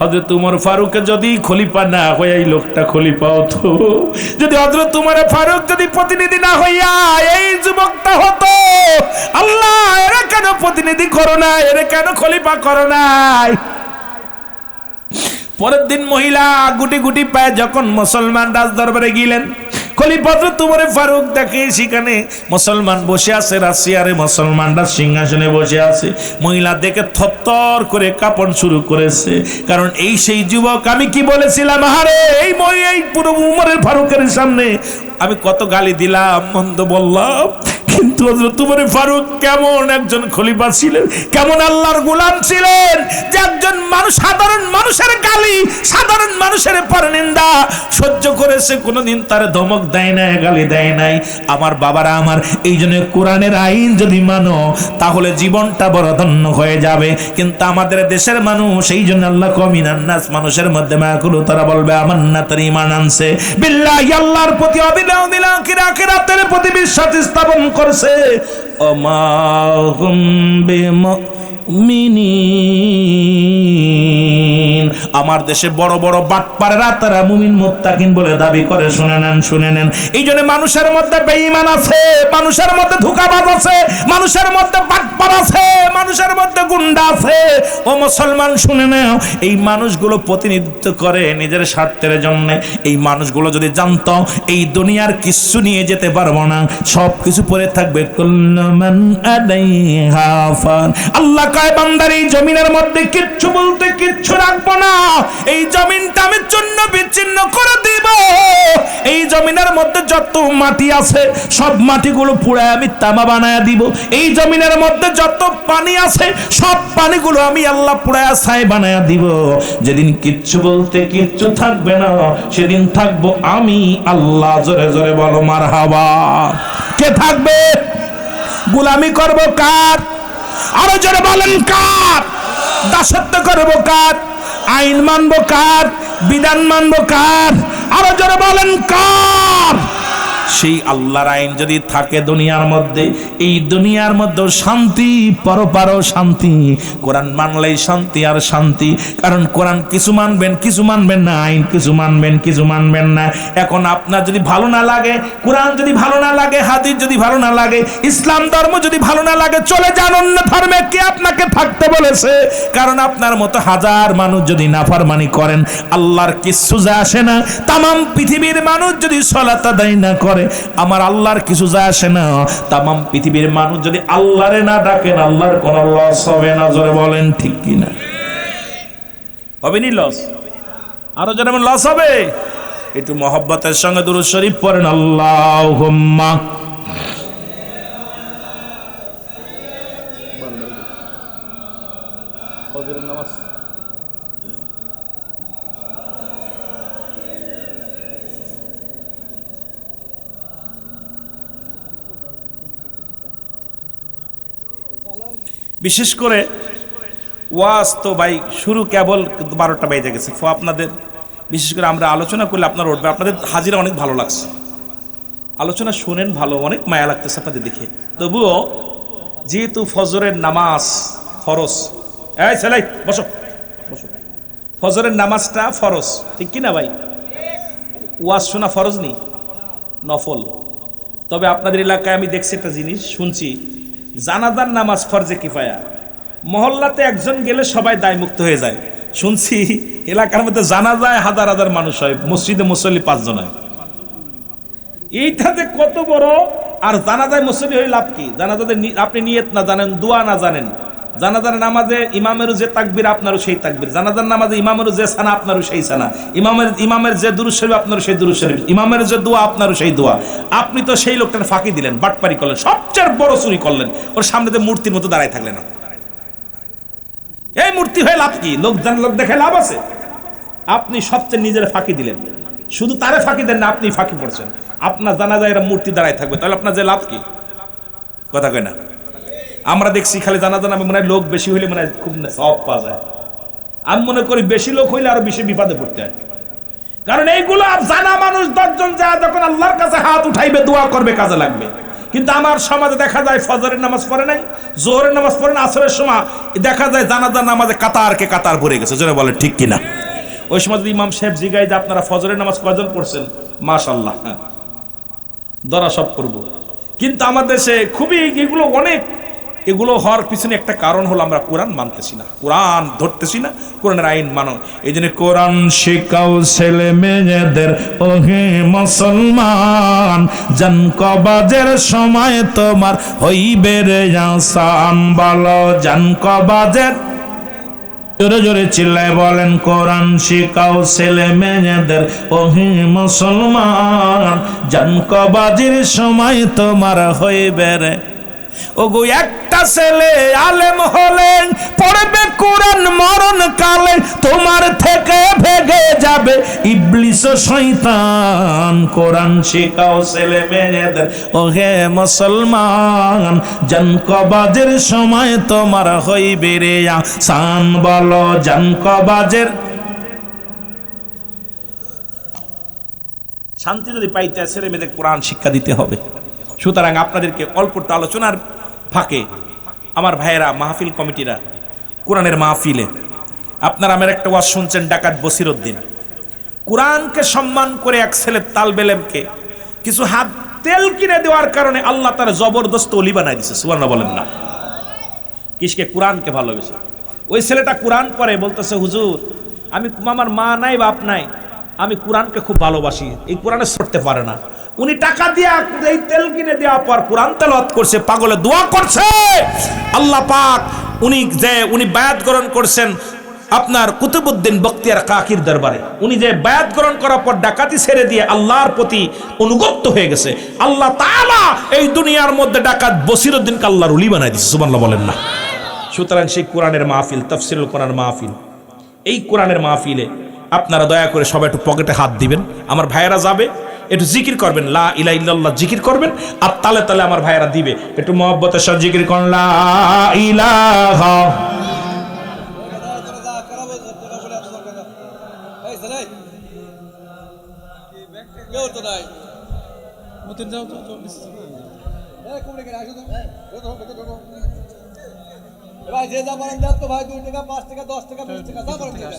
হযরত উমর ফারুক যদি খলিফা না হয়ে এই লোকটা খলিফা হতো, যদি হযরত উমর ফারুক যদি প্রতিনিধি না হইয়া এই যুবকটা হতো, আল্লাহ এরা কেন প্রতিনিধি করো না, এরা কেন খলিফা করো নাই। পরের দিন মহিলা গুটি গুটি পায় যখন মুসলমান রাজ দরবারে গেলেন, খলিফা উমর ফারুক দেখে সেখানে মুসলমান বসে আছে, রাশিয়ারে মুসলমানরা সিংহাসনে বসে আছে। মহিলা দেখে থরথর করে কাঁপন শুরু করেছে, কারণ এই সেই যুবক আমি কি বলেছিলাম, আরে এই পুরো উমরের ফারুকের সামনে আমি কত গালি দিলাম, মন্দ বললাম, কিন্তু হযরত উমর ফারুক কেমন একজন খলিফা ছিলেন, কেমন আল্লাহর গোলাম ছিলেন, যে একজন মানুষ সাধারণ মানুষের গালি, সাধারণ মানুষের পরনিন্দা সহ্য করেছে, কোনোদিন তার ধমক দেয় নাই, গালি দেয় নাই। আমার বাবারা আমার, এই জন্য কোরআনের আইন যদি মানো তাহলে জীবনটা বড় ধন্য হয়ে যাবে। কিন্তু আমাদের দেশের মানুষ, এই জন্য আল্লাহ কমিনান নাস, মানুষের মধ্যে মায়াকুল, তারা বলবে আমান্না, তার ঈমান আনছে, বিল্লাহি আল্লাহর প্রতি, অবিলাহ বিলাহ আখিরাতের প্রতি বিশ্বাস স্থাপন করছে, ওমা হুম বিমুমিনিন। আমার দেশে বড় বড় বাটপারেরা তারা মুমিন মুত্তাকিন বলে দাবি করে, শুনে নেন। এই জন্য মানুষের মধ্যে বেঈমান আছে, মানুষের মধ্যে ধোঁকাবাজ আছে, মানুষের মধ্যে বাটপার আছে, মানুষের মধ্যে গুন্ডা আছে। ও মুসলমান শুনে নাও, এই মানুষগুলো প্রতিনিধিত্ব করে নিজের স্বার্থের জন্য। এই মানুষগুলো যদি জানতো এই দুনিয়ার কিচ্ছু নিয়ে যেতে পারবো না, সব কিছু পড়ে থাকবে, কুল্লু মান আলাইহা ফান। আল্লাহ কয় বান্দার এই জমিনের মধ্যে কিচ্ছু বলতে কিচ্ছু রাখবো না, এই জমিনটা আমি চূর্ণ বিচ্ছিন্ন করে দিব। এই জমিনের মধ্যে যত মাটি আছে সব মাটিগুলো পুড়ায় আমি তামা বানায় দিব। এই জমিনের মধ্যে যত পানি আছে সব পানিগুলো আমি আল্লাহ পুড়ায় ছাই বানায় দিব। যেদিন কিচ্ছু বলতে কিচ্ছু থাকবে না, সেদিন থাকবো আমি আল্লাহ। জোরে জোরে বলো মারহাবা। কে থাকবে? গোলামি করব কার? আরো জোরে বলেন কার? দাসত্ব করব কার? আইন মানব কার? বিধান মানব কার? আরো জোরে বলেন কার? সেই আল্লাহর আইন যদি থাকে দুনিয়ার মধ্যে, এই দুনিয়ার মধ্যে শান্তি, পরপারও শান্তি। কোরআন মানলেই শান্তি আর শান্তি, কারণ কোরআন কিছু মানবেন কিছু মানবেন না, আইন কিছু মানবেন কিছু মানবেন না। এখন আপনার যদি ভালো না লাগে, কোরআন যদি ভালো না লাগে, হাদিস যদি ভালো না লাগে, ইসলাম ধর্ম যদি ভালো না লাগে, চলে যান অন্য ধর্মে। কে আপনাকে থাকতে বলেছে? কারণ আপনার মতো হাজার মানুষ যদি নাফরমানি করেন, আল্লাহর কিচ্ছু যায় আসে না। তামাম পৃথিবীর মানুষ যদি সালাত আদায় না করে, আমার আল্লাহর কিছু যায় আসে না। তামাম পৃথিবীর মানুষ যদি আল্লাহরে না ডাকেন, আল্লাহর কোন লস হবে না। জোরে বলেন ঠিক কিনা? হবে নি লস? আরো যেন লস হবে। একটু মহব্বতের সঙ্গে দুরূদ শরীফ পড়েন, আল্লাহুম্মা। ফজরের নামাজ বিশেষ করে ওয়াজ তো ভাই শুরু কেবল 12টা বেজে গেছে। আপনাদের বিশেষ করে আমরা আলোচনা করলে আপনারা উঠবে, আপনাদের হাজিরা অনেক ভালো লাগছে, আলোচনা শুনেন ভালো, অনেক মায়া লাগতেছে আপনাদের দেখে। তবুও যেহেতু ফজরের নামাজ ফরজ, এই ছেলে বসো বসো, ফজরের নামাজটা ফরজ, ঠিক কি না ভাই? ওয়াজ শোনা ফরজ নেই, নফল। তবে আপনাদের এলাকায় আমি দেখছি একটা জিনিস, শুনছি জানাজার নামাজ ফরজে কিফায়া, মহল্লাতে একজন গেলে সবাই দায়মুক্ত হয়ে যায়। শুনছি এলাকার মধ্যে জানাজায় হাজার হাজার মানুষ হয়, মসজিদে মুসল্লি 5 জন হয়। এইটাতে কত বড়! আর জানাজায় মুসল্লি হয়ে লাভ কি? জানাজাতে আপনি নিয়ত না জানেন, দোয়া না জানেন, জানাজার নামাজে ইমামেরও যে তাকবীর আপনারও সেই তাকবীর, জানাজার নামাজে ইমামেরও যে সানা আপনারও সেই সানা, ইমামের যে দুরূদ শরীফ আপনারও সেই দুরূদ শরীফ, ইমামের যে দোয়া আপনারও সেই দোয়া। আপনি তো সেই লোকটার ফাঁকি দিলেন, বাটপারি করলেন, সবচেয়ে বড় চুরি করলেন, ওর সামনে যে মূর্তির মতো দাঁড়ায় থাকলেন। এই মূর্তি হয়ে লাভ কি? লোক দেখে লাভ আছে? আপনি সবচেয়ে নিজের ফাঁকি দিলেন। শুধু তারে ফাঁকি দেন না, আপনি ফাঁকি পড়ছেন। আপনার জানাজায় এরা মূর্তি দাঁড়ায় থাকবে, তাহলে আপনার যে লাভ কি? কথা কয় না? আমরা দেখছি খালি জানাজা নামে মনে হয় লোক বেশি হইলে মনে হয় খুব সওয়াব পাওয়া যায়। আমি মনে করি বেশি লোক হইলে আরো বেশি বিপদে পড়তে হয়। কারণ এইগুলো জানা মানুষ 10 জন যা যখন আল্লাহর কাছে হাত উঠাইবে দোয়া করবে কাজে লাগবে। কিন্তু আমার সমাজে দেখা যায় ফজরের নামাজ পড়ে নাই, জোহরের নামাজ পড়ে না, আসরের সময় দেখা যায় জানাজার নামাজে কাতারকে কাতার ভরে গেছে। জোরে বলে ঠিক কিনা? ওই সময় যদি ইমাম সাহেব জিগাই যে আপনারা ফজরের নামাজ কয়জন পড়ছেন, মাশাআল্লাহ দরা সব করব। কিন্তু আমাদের দেশে খুবই এগুলো অনেক, এগুলো হওয়ার পিছনে একটা কারণ হলো আমরা কোরআন মানতেছি না, কোরআন ধরতেছি না, কোরআনের আইন মানো। এই জন্য কোরআন শিখাও ছেলে মেয়েদের, ওহে মুসলমান, জান কবাজের সময় তোমার হইবে রে আসান। বলো জান কবাজের, জোরে জোরে চিল্লায় বলেন, কোরআন শিখাও ছেলে মেয়েদের, ওহে মুসলমান, জান কবাজের সময় তোমার হইবে রে। ওগো একটা ছেলে আলেম হলেন, পড়বে কোরআন মরণ কালে, তোমার থেকে ভেগে যাবে ইবলিস ও শয়তান। কোরআন শিখাও ছেলে মেয়েদের, ওহে মুসলমান, জান কবাজের সময় তোমার হইবে রে আসান। বলো জান কবাজের। শান্তি যদি পাইতে ছেলে মেয়েদের কোরআন শিক্ষা দিতে হবে। সুতরাং আপনাদেরকে অল্প একটু আলোচনার ফাঁকে আমার ভাইয়েরা, মাহফিল কমিটিরা, কোরআনের মাহফিলে আপনারা আমার একটা ওয়াজ শুনছেন, ডাকাত বসিরউদ্দিন কোরআনকে সম্মান করে এক ছেলের তালবেলেমকে কিছু হাত তেল কিনে দেওয়ার কারণে আল্লাহ তার জবরদস্ত ওলি বানাই দিছে। সুবহানাল্লাহ বলেন না? কিসকে? কোরআনকে ভালোবেসে। ওই ছেলেটা কোরআন পড়ে, বলতেছে হুজুর আমি, আমার মা নাই বাপ নাই, আমি কোরআনকে খুব ভালোবাসি, এই কোরআনে পড়তে পারে না। উনি টাকা দিয়া এই তেল কিনে দেওয়া পর কোরআন তেলাওয়াত করছে, পাগলে দোয়া করছে আল্লাহ পাক। উনি বায়াত গ্রহণ করছেন আপনার কুতুবউদ্দিন বখতিয়ার কাকির দরবারে। উনি যে বায়াত গ্রহণ করার পর ডাকাতি ছেড়ে দিয়ে আল্লাহর প্রতি অনুগত হয়ে গেছে, আল্লাহ তাআলা এই দুনিয়ার মধ্যে ডাকাত বসিরউদ্দিনকে আল্লাহর ওলি বানাই দিয়েছে। সুবহানাল্লাহ বলেন না? সুতরাং সেই কোরআনের মাহফিল, তাফসীরুল কোরআন মাহফিল, এই কোরআনের মাহফিলে আপনারা দয়া করে সবাই একটু পকেটে হাত দিবেন। আমার ভাইয়েরা যাবে, একটু জিকির করবেন, লা ইলাহা ইল্লাল্লাহ জিকির করবেন, আর তালে তালে আমার ভাইয়েরা দিবে, একটু মহব্বতের সাথে জিকির করুন, লা ইলাহা। ভাই যে যা বলেন দেন তো ভাই, 2 টাকা 5 টাকা 10 টাকা 20 টাকা যা বলেন দেন,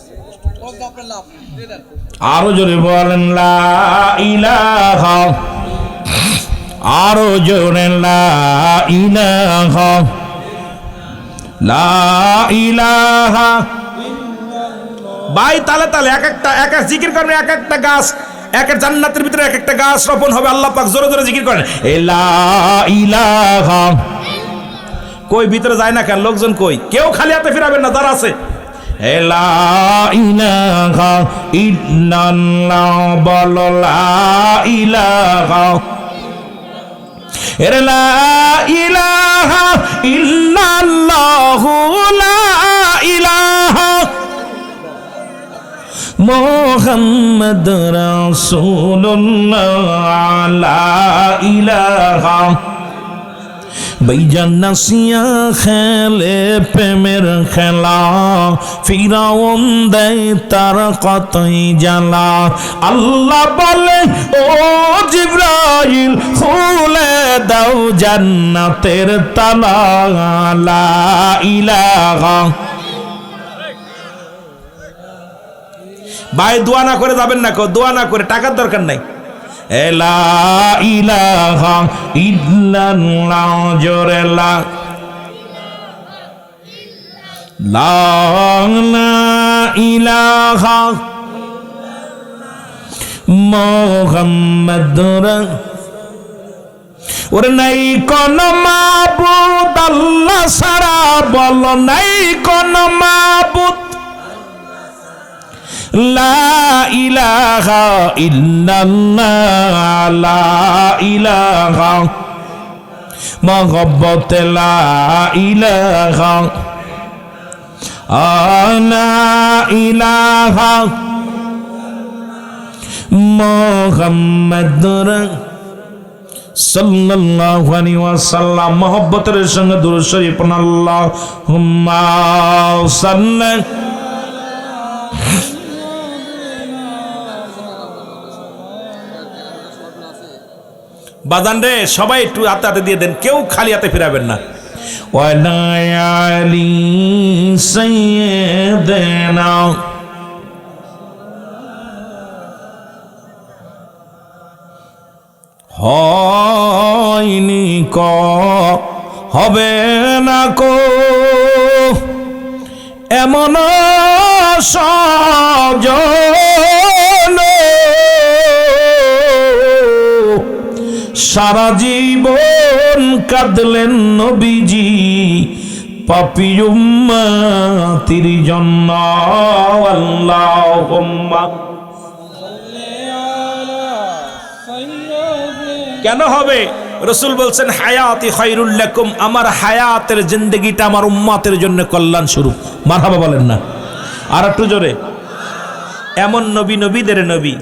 কোন আপনার লাভ দেন। আরো জোরে বলেন লা ইলাহা, আরো জোরে লা ইলাহা, লা ইলাহা। ভাই তালে তালে এক এক জিকির করবেন, এক একটা গাছ, এক এক জান্নাতের ভিতরে এক একটা গাছ রোপণ হবে। আল্লাহ পাক জোরে জোরে জিকির করেন, লা ইলাহা। কই ভিতরে যায় না কেন? লোকজন কই? কেউ খালি হাতে ফিরাবেন না, যারা আছে লা ইলাহা ইল্লাল্লাহ। বলো লা ইলাহা, লা ইলাহা ইল্লাল্লাহ, লা ইলাহা মুহাম্মদ রাসূলুল্লাহ, লা ইলাহা। ভাইজান নাসিয়া খেলে প্রেমের খেলা, ফিরাউন দেয় তার কতই জ্বালা। আল্লাহ বলে ও জিবরাইল খুলে দাও জান্নাতের তালা, লা ইলাহা। ভাই দোয়া না করে যাবেন না, দোয়া না করে, টাকার দরকার নাই। লা ইলাহা ইল্লাল্লাহ, জোরে লা ইলাহা মুহাম্মাদুর। ওরে নাই কোন মাবুদ আল্লাহ ছাড়া, বলো নাই কোন মাবুদ, লা ইলাহা ইল্লাল্লাহ, লা ইলাহা মহব্বত, লা ইলাহা, লা ইলাহা মুহাম্মাদুর সাল্লাল্লাহু আলাইহি ওয়াসাল্লাম। মহব্বতের সঙ্গে দুরূদ শরীফ পড়ুন, আল্লাহুম্মা সাল্লি বাজান রে সবাই একটু হাতে হাতে দিয়ে দেন, কেউ খালি হাতে ফিরাবেন না। ওয়ালা আলি সাইয়্যিদিনা হয়নি ক হবে না কো এমন সজন সারা জীবন কাঁদলেন নবীজি পাপী উম্মতির জন্য। আল্লাহুম্মা কেন হবে? রাসূল বলছেন হায়াতি খায়রুল লাকুম, আমার হায়াতের জিন্দেগিটা আমার উম্মতের জন্য কল্যাণ স্বরূপ। মারহাবা বলেন না আর একটু জোরে। এমন নবী, নবীদের নবী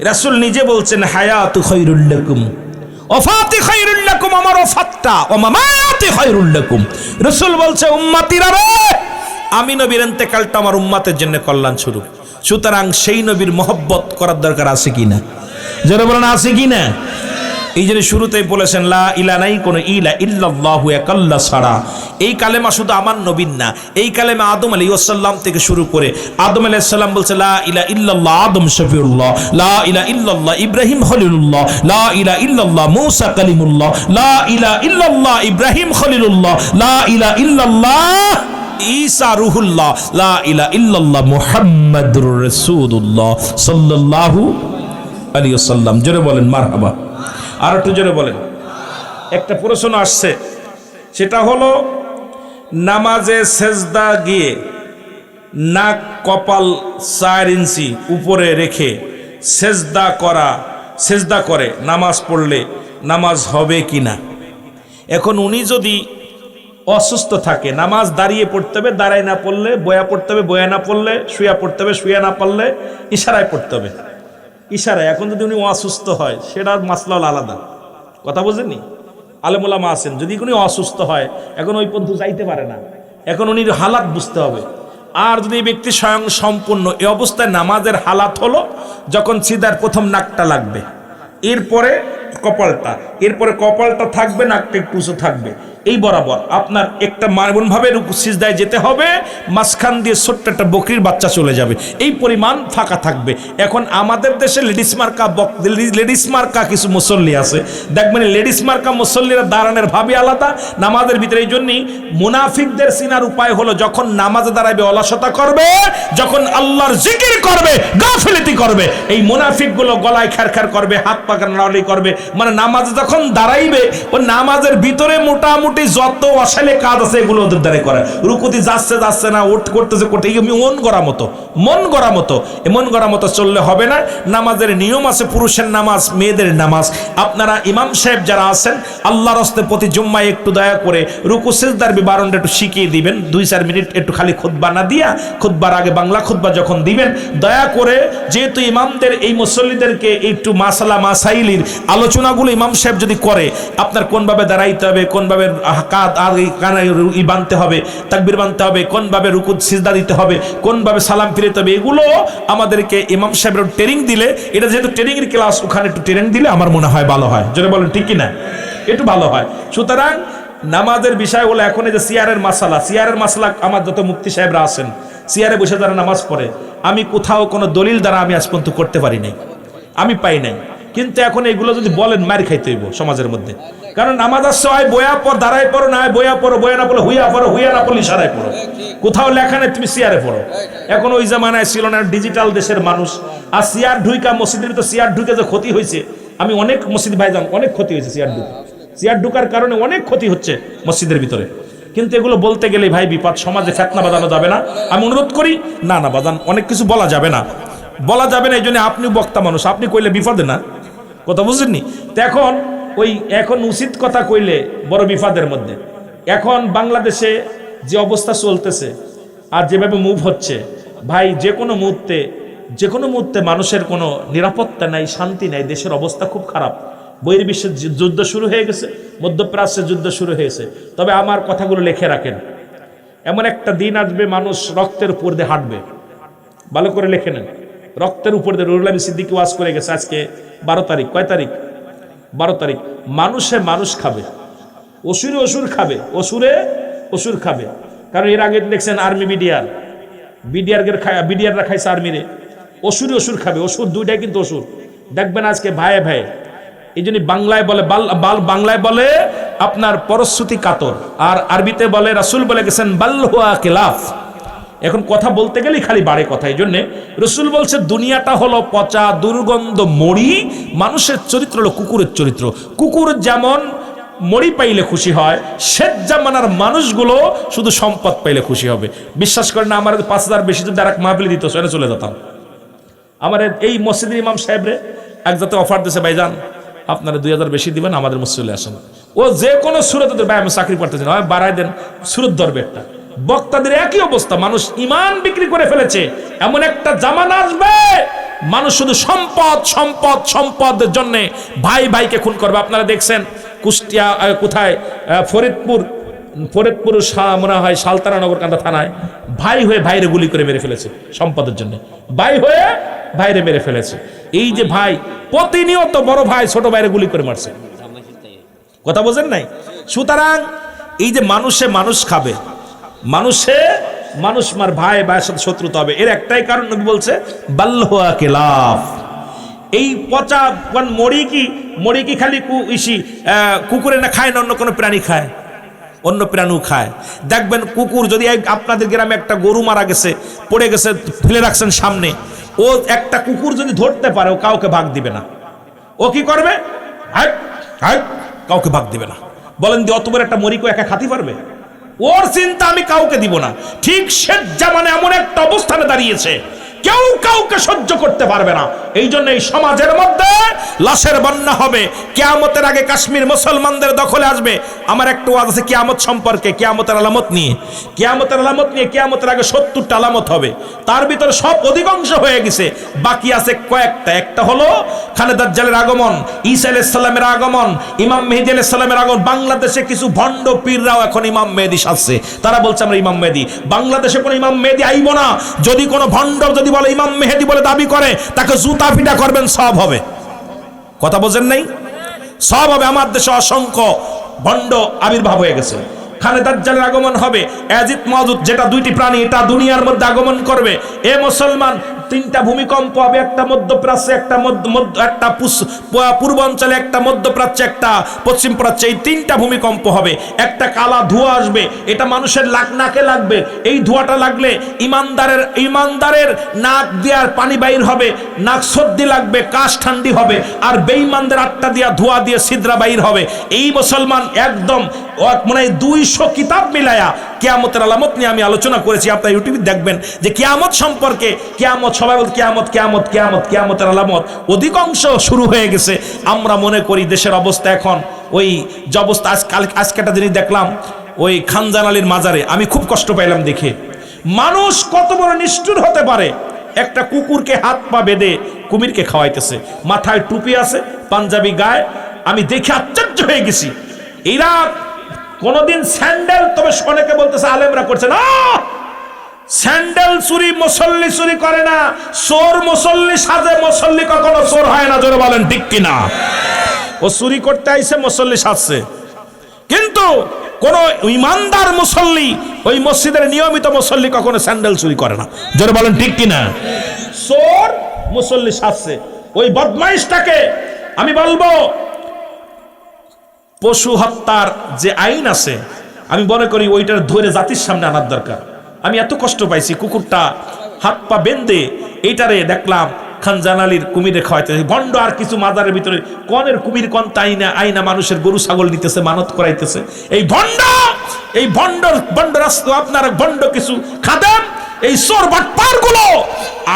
রাসূল নিজে বলছেন হায়াতু খায়রুল লাকুম, ওফাতি খায়রুল লাকুম, আমার ওফাতটা ও মামাতি খায়রুল লাকুম। রাসূল বলছে উম্মতিরা রে, আমি নবীর ইন্তেকালটা আমার উম্মতের জন্য কল্যাণ স্বরূপ। সুতরাং সেই নবীর মহব্বত করার দরকার আছে কিনা? যারা বলেন আছে কিনা? এই জন্য শুরুতেই বলেছেন লা ইলাহা নাই কোনো ইলা ইল্লাল্লাহু একাল্লা ছাড়া। এই কালেমা শুধু আমার নবীর না, এই কালেমা আদম আলাইহিস সালাম থেকে শুরু করে আদম আলাইহিস সালাম বলছে লা ইলাহা ইল্লাল্লাহ আদম শফিউল্লাহ, লা ইলাহা ইল্লাল্লাহ ইব্রাহিম খলিলুল্লাহ, লা ইলাহা ইল্লাল্লাহ মূসা কালিমুল্লাহ, লা ইলাহা ইল্লাল্লাহ ইব্রাহিম খলিলুল্লাহ, লা ইলাহা ইল্লাল্লাহ ঈসা রুহুল্লাহ, লা ইলাহা ইল্লাল্লাহ মুহাম্মাদুর রাসূলুল্লাহ সাল্লাল্লাহু আলাইহি ওয়াসাল্লাম। জোরে বলেন মারহাবা। আর একটু জোরে বলেন। একটা প্রশ্ন আসছে, সেটা হলো নামাজে সেজদা গিয়ে নাক কপাল 4 ইঞ্চি উপরে রেখে সেজদা করে নামাজ পড়লে নামাজ হবে কি না? এখন উনি যদি অসুস্থ থাকে, নামাজ দাঁড়িয়ে পড়তে হবে, দাঁড়ায় না পড়লে বয়া পড়তে হবে, বয়া না পড়লে শুয়া পড়তে হবে, শুয়া না পড়লে ইশারায় পড়তে হবে, ইশারায়। এখন যদি উনি অসুস্থ হয় সেটার মাসলা হলো আলাদা, কথা বুঝেননি? আলেমুলামা আছেন, যদি উনি অসুস্থ হয় এখন ওই পর্যন্ত যাইতে পারে না, এখন উনি হালাত বুঝতে হবে। আর যদি এই ব্যক্তি স্বয়ং সম্পূর্ণ এই অবস্থায়, নামাজের হালাত হলো যখন সিদার প্রথম নাকটা লাগবে, এরপরে কপালটা থাকবে, নাকটা একটু উঁচু থাকবে, এই বরাবর আপনার একটা এমনভাবে সিজদায় যেতে হবে, মাঝখান দিয়ে ছোট্ট একটা বকরির বাচ্চা চলে যাবে, এই পরিমাণ ফাঁকা থাকবে। এখন আমাদের দেশে লেডিস মার্কা কিছু মুসল্লি আছে, দেখবেন লেডিস মার্কা মুসল্লিরা দাঁড়ানোর ভাবে আলাদা, নামাজের ভিতরে। এই জন্যই মুনাফিকদের চিনার উপায় হলো যখন নামাজে দাঁড়াবে অলসতা করবে, যখন আল্লাহর জিকির করবে গাফিলতি করবে। এই মুনাফিকগুলো গলায় খ্যারখ্যার করবে, হাত পা নাড়ানাড়ি করবে, মানে নামাজে যখন দাঁড়াইবে ও নামাজের ভিতরে মোটামুটি যত অশালীন কাজ আছে এগুলো ওদের দ্বারা করে। রুকুতি যাচ্ছে না, করতেছে মন গড়া মতো চললে হবে না। নামাজের নিয়ম আছে, পুরুষের নামাজ, মেয়েদের নামাজ। আপনারা ইমাম সাহেব যারা আছেন, আল্লাহর রাস্তায় প্রতি জুম্মায় একটু দয়া করে রুকু সিজদার বিবরণটা একটু শিখিয়ে দিবেন, 2-4 মিনিট একটু খালি খুতবা না দিয়া, খুতবার আগে বাংলা খুতবা যখন দিবেন দয়া করে, যেহেতু ইমামদের এই মুসল্লিদেরকে একটু মাসালা মাসাইলির আলোচনাগুলো ইমাম সাহেব যদি করে, আপনার কোনভাবে দাঁড়াইতে হবে, কোনভাবে বানতে হবে, তাকবীর বানতে হবে, কোনভাবে রুকু সিজদা দিতে হবে, কোনভাবে সালাম ফিরাতে হবে, এগুলো আমাদেরকে ইমাম সাহেবের ট্রেনিং দিলে, এটা যেহেতু ট্রেনিং এর ক্লাস, ওখানে একটু ট্রেনিং দিলে আমার মনে হয় ভালো হয়। যদি বলেন ঠিক কিনা, একটু ভালো হয়। সুতরাং নামাজের বিষয় হলো এখন এই যে সিয়ারের মাসালা, আমার যত মুফতি সাহেবরা আছেন সিয়ারে বসে যারা নামাজ পড়ে, আমি কোথাও কোনো দলিল দ্বারা আমি আজ পর্যন্ত করতে পারি নাই, আমি পাই নাই। কিন্তু এখন এগুলো যদি বলেন মার খাইতে হইব সমাজের মধ্যে, কারণ নামাজ আসছে হয় বয়া পর দাঁড়ায় পড়ো, না হয় বয়া পড়ো, বয়া না পড়ো হুইয়া পড়ো, হুইয়া না পড়লে ইশারায় পড়ো, কোথাও লেখা নেই তুমি সিয়ারে পড়ো। এখন ওই জামানায় ছিল না, ডিজিটাল দেশের মানুষ। আর সিয়ার ঢুইকা মসজিদের ভিতরে সিয়ার ঢুকে যে ক্ষতি হয়েছে, আমি অনেক মসজিদ ভাইজান অনেক ক্ষতি হয়েছে সিয়ার ঢুকার কারণে অনেক ক্ষতি হচ্ছে মসজিদের ভিতরে। কিন্তু এগুলো বলতে গেলে ভাই বিপদ, সমাজে ফিতনা বাঁধানো যাবে না। আমি অনুরোধ করি, না বাজান, অনেক কিছু বলা যাবে না, এই জন্য আপনি বক্তা মানুষ, আপনি কইলে বিপদে না, কথা বুঝেননি? তো এখন উচিত কথা কইলে বড় বিপদের মধ্যে। এখন বাংলাদেশে যে অবস্থা চলতেছে আর যেভাবে মুভ হচ্ছে ভাই, যে কোনো মুহূর্তে মানুষের কোনো নিরাপত্তা নাই, শান্তি নাই, দেশের অবস্থা খুব খারাপ। বহির্বিশ্বের যুদ্ধ শুরু হয়ে গেছে, মধ্যপ্রাচ্যের যুদ্ধ শুরু হয়েছে। তবে আমার কথাগুলো লিখে রাখেন, এমন একটা দিন আসবে মানুষ রক্তের উপর দিয়ে হাঁটবে, ভালো করে লিখে নেন, রক্তের উপর দিয়ে। রুহুল আমিন সিদ্দিকী ওয়াজ করে গেছে আজকে 12 তারিখ, কয় তারিখ? 12 তারিখ, মানুষে মানুষ খাবে, অসুরে অসুর খাবে, অসুরে অসুর খাবে। কারণ এর আগে দেখছেন আর্মি বিডিআররা খাইছে আর্মিরে, অসুরে অসুর খাবে, অসুর দুইটাই কিন্তু অসুর। দেখবেন আজকে ভাইয়ে ভাইয়ে, এই জন্য বাংলায় বলে বাংলায় বলে আপনার পরশ্রুতি কাতর, আর আরবিতে বলে, রাসূল বলে গেছেন বাল হুয়া খিলাফ। এখন কথা বলতে গেলেই খালি বাড়ে কথা। এই জন্যে রসুল বলছে দুনিয়াটা হলো পচা দুর্গন্ধ মরি, মানুষের চরিত্র হলো কুকুরের চরিত্র। কুকুর যেমন মরি পাইলে খুশি হয়, শেষ জামানার মানুষগুলো শুধু সম্পদ পাইলে খুশি হবে। বিশ্বাস করেন না, আমার 5,000 বেশি যদি আর এক মাহফিল দিত সেখানে চলে যেতাম। আমার এই মসজিদের ইমাম সাহেবরে এক যাতে অফার দিয়েছে, ভাইজান আপনারা 2,000 বেশি দিবেন, আমাদের মসজিদে আসেন। ও যে কোনো সুরত, ভাই আমি চাকরি করতেছি না, বাড়াই দেন, সুরত ধরবে একটা। বক্তাদের একই অবস্থা, মানুষ ইমান বিক্রি করে ফেলেছে। এমন একটা জামানা আসবে মানুষ শুধু সম্পদ সম্পদ সম্পদের জন্য ভাই ভাইকে খুন করবে। আপনারা দেখছেন কুষ্টিয়া কোথায়, ফরিদপুর মনে হয় সালতানা নগরকান্দা থানায় ভাই হয়ে ভাইরে গুলি করে মেরে ফেলেছে সম্পদের জন্য, ভাই হয়ে ভাইরে মেরে ফেলেছে। এই যে ভাই প্রতিনিয়ত বড় ভাই ছোট ভাইরে গুলি করে মারছে, কথা বোঝেন নাই? সুতরাং এই যে মানুষে মানুষ খাবে, মানুষে মানুষ মার, ভাই ভাইয়ের সাথে শত্রুতা হবে, এর একটাই কারণ নবী বলছে বাল হুয়া খিলাফ। এই পচা মরি কি খালি কুকুরে না খায় না অন্য কোনো প্রাণী খায়? অন্য প্রাণীও খায়। দেখবেন কুকুর যদি আপনাদের গ্রামে একটা গরু মারা গেছে, পড়ে গেছে, ফেলে রাখছেন সামনে, ও একটা কুকুর যদি ধরতে পারে ও কাউকে ভাগ দিবে না। ও কি করবে? কাউকে ভাগ দিবে না। বলেন দি অত বড় একটা মরিকে একা খাতি পারবে? ওর চিন্তা আমি কাউকে দিব না। ঠিক শেষ জামানে এমন একটা অবস্থানে দাঁড়িয়েছে, কেউ কাউকে সহ্য করতে পারবে না। এই জন্য এই সমাজের মধ্যে লাশের বন্যা হবে। কিয়ামতের আগে কাশ্মীর মুসলমানদের দখলে আসবে। আমার একটা ওয়াজ আছে কিয়ামত সম্পর্কে, কিয়ামতের আলামত নিয়ে। কিয়ামতের আগে 70টা আলামত হবে, তার ভিতরে সব অধিকাংশ হয়ে গেছে, বাকি আছে কয়েকটা। একটা হলো খানে দাজ্জালের আগমন, ঈসা আলাইহিস সালামের আগমন, ইমাম মেহেদী আলাইহিস সালামের আগমন। বাংলাদেশে কিছু ভণ্ড পীররাও এখন ইমাম মেহেদী সাজছে, তারা বলছে আমরা ইমাম মেহেদী। বাংলাদেশে কোনো ইমাম মেহেদী আইব না। যদি কোনো ভণ্ড যদি বলে ইমাম মেহেদী বলে দাবি করে, তাকে জুতা পিটা করবেন, সব হবে। কথা বোঝেন নাই? সব হবে। আমার দেশে অসংখ্য ভণ্ড আবির্ভাব হয়ে গেছে। খানে দাজ্জালের আগমন হবে, ইয়াজিদ মাউজুদ যেটা দুইটি প্রাণী, এটা দুনিয়ার মধ্যে আগমন করবে। এ মুসলমান, 3টা ভূমিকম্প হবে, একটা মধ্যপ্রাচ্যে, একটা পূর্বাঞ্চলে, একটা মধ্যপ্রাচ্যে, একটা পশ্চিম প্রাচ্যে। এই 3টা ভূমিকম্প হবে। একটা কালা ধোঁয়া আসবে, এটা মানুষের নাকে লাগবে। এই ধোঁয়াটা লাগলে ইমানদারের নাক দিয়ে পানি বাইর হবে, নাক সর্দি লাগবে, কাশ ঠান্ডি হবে। আর বেঈমানদের আটটা দিয়া ধোঁয়া দিয়ে ছিদ্রা বাইর হবে। এই মুসলমান একদম মানে 200 কিতাব মিলায়া কিয়ামতের আলামত নিয়ে আমি আলোচনা করেছি। আপনারা ইউটিউবে দেখবেন যে কিয়ামত সম্পর্কে, কিয়ামত সবাই বলতে কিয়ামতের আলামত অধিকাংশ শুরু হয়ে গেছে। আমরা মনে করি দেশের অবস্থা এখন ওই যে অবস্থা, আজকে একটা জিনিস দেখলাম ওই খানজান আলীর মাজারে, আমি খুব কষ্ট পাইলাম দেখে। মানুষ কত বড় নিষ্ঠুর হতে পারে! একটা কুকুরকে হাত পা বেঁধে কুমিরকে খাওয়াইতেছে, মাথায় টুপি আছে, পাঞ্জাবি গায়ে। আমি দেখে আশ্চর্য হয়ে গেছি। এরা কোনদিন স্যান্ডেল, তবে অনেকে বলতেছে আলেমরা করছে না, স্যান্ডেল চুরি মুসল্লি চুরি করে না, চোর মুসল্লি সাজে, মুসল্লি কখনো চোর হয় না। জোরে বলেন ঠিক কিনা? ও চুরি করতে আইছে, মুসল্লি সাজছে। কিন্তু কোন ইমানদার মুসল্লি, ওই মসজিদের নিয়মিত মুসল্লি কখনো স্যান্ডেল চুরি করে না। জোরে বলেন ঠিক কিনা? চোর মুসল্লি সাজছে। ওই বদমাইশটাকে আমি বলবো, পশু হত্যার যে আইন আছে, আমি মনে করি ওইটার ধরে জাতির সামনে আনার দরকার। আমি এত কষ্ট পাইছি, কুকুরটা হাত পা বেঁধে এইটারে দেখলাম খানজান আলীর কুমিরে খাওয়াইতে। ভণ্ড আর কিছু মাজারের ভিতরে কনের কুমির কন তাই না আইনা মানুষের গরু ছাগল নিতেছে, মানত করাইতেছে। এই ভণ্ড রাস্তা আপনার ভণ্ড কিছু খাদেম, এই চোর বাটপার গুলো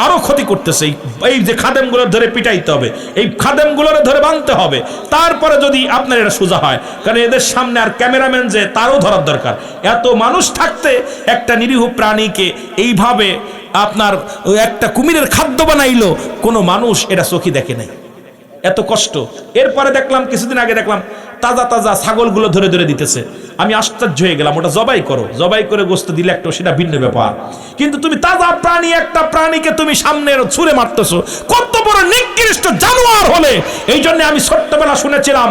আরো ক্ষতি করতেছে। এই যে খাদেম গুলো ধরে পিটাইতে হবে, এই খাদেম গুলোর ধরে বাঁধতে হবে, তারপরে যদি আপনার এটা সোজা হয়। কারণ এদের সামনে আর ক্যামেরাম্যান যে, তারও ধরার দরকার। এত মানুষ থাকতে একটা নিরীহ প্রাণীকে এইভাবে আপনার একটা কুমিরের খাদ্য বানাইলো, কোনো মানুষ এটা চোখে দেখে নাই। এত কষ্ট। এরপরে দেখলাম, কিছুদিন আগে দেখলাম তাজা তাজা ছাগলগুলো ধরে ধরে দিতেছে। আমি আশ্চর্য হয়ে গেলাম। ওটা জবাই করো, জবাই করে গোস্ত দিলে একটা সেটা ভিন্ন ব্যাপার, কিন্তু তুমি তাজা প্রাণী, একটা প্রাণীকে তুমি সামনে ছুঁড়ে মারতেছো। কত বড় নিকৃষ্ট জানোয়ার হলে। এই জন্য আমি ছোট্টবেলা শুনেছিলাম,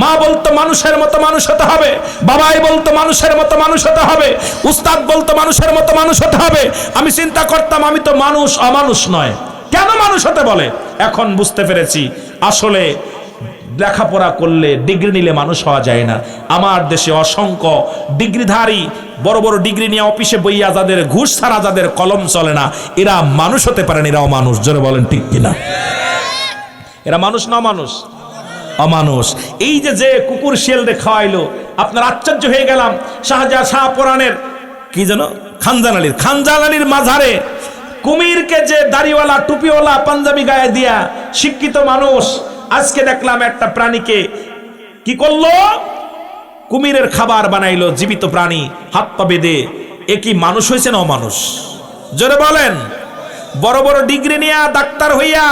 মা বলতো মানুষের মতো মানুষ হতে হবে, বাবাই বলতো মানুষের মতো মানুষ হতে হবে, উস্তাদ বলতো মানুষের মতো মানুষ হতে হবে। আমি চিন্তা করতাম আমি তো মানুষ, অমানুষ নয়, কেন মানুষ হতে বলে? এখন বুঝতে পেরেছি আসলে লেখাপড়া করলে, ডিগ্রি নিলে মানুষ হওয়া যায় না। আমার দেশে অসংখ্য ডিগ্রিধারী, বড় বড় ডিগ্রি নিয়ে অফিসে বইয়া যাদের ঘুষ ছাড়া যাদের কলম চলে না, এরা মানুষ হতে পারেন, এরাও মানুষ। জোরে বলেন ঠিক কিনা? এরা মানুষ না অমানুষ? অমানুষ। এই যে কুকুর শিয়ালদের খাওয়াইলো, আপনার আশ্চর্য হয়ে গেলাম। শাহপুরাণের কি যেন খানজানালির মাঝারে কুমিরকে যে দাড়িওয়ালা টুপিওয়ালা পাঞ্জাবি গায়ে দিয়া শিক্ষিত মানুষ, আজকে দেখলাম একটা প্রাণীকে কি করলো, কুমিরের খাবার বানাইলো, জীবিত প্রাণী, হাত পা বেঁধে। এ কি মানুষ হয়েছে না অমানুষ? জোরে বলেন। বড় বড় ডিগ্রি নিয়ে ডাক্তার হইয়া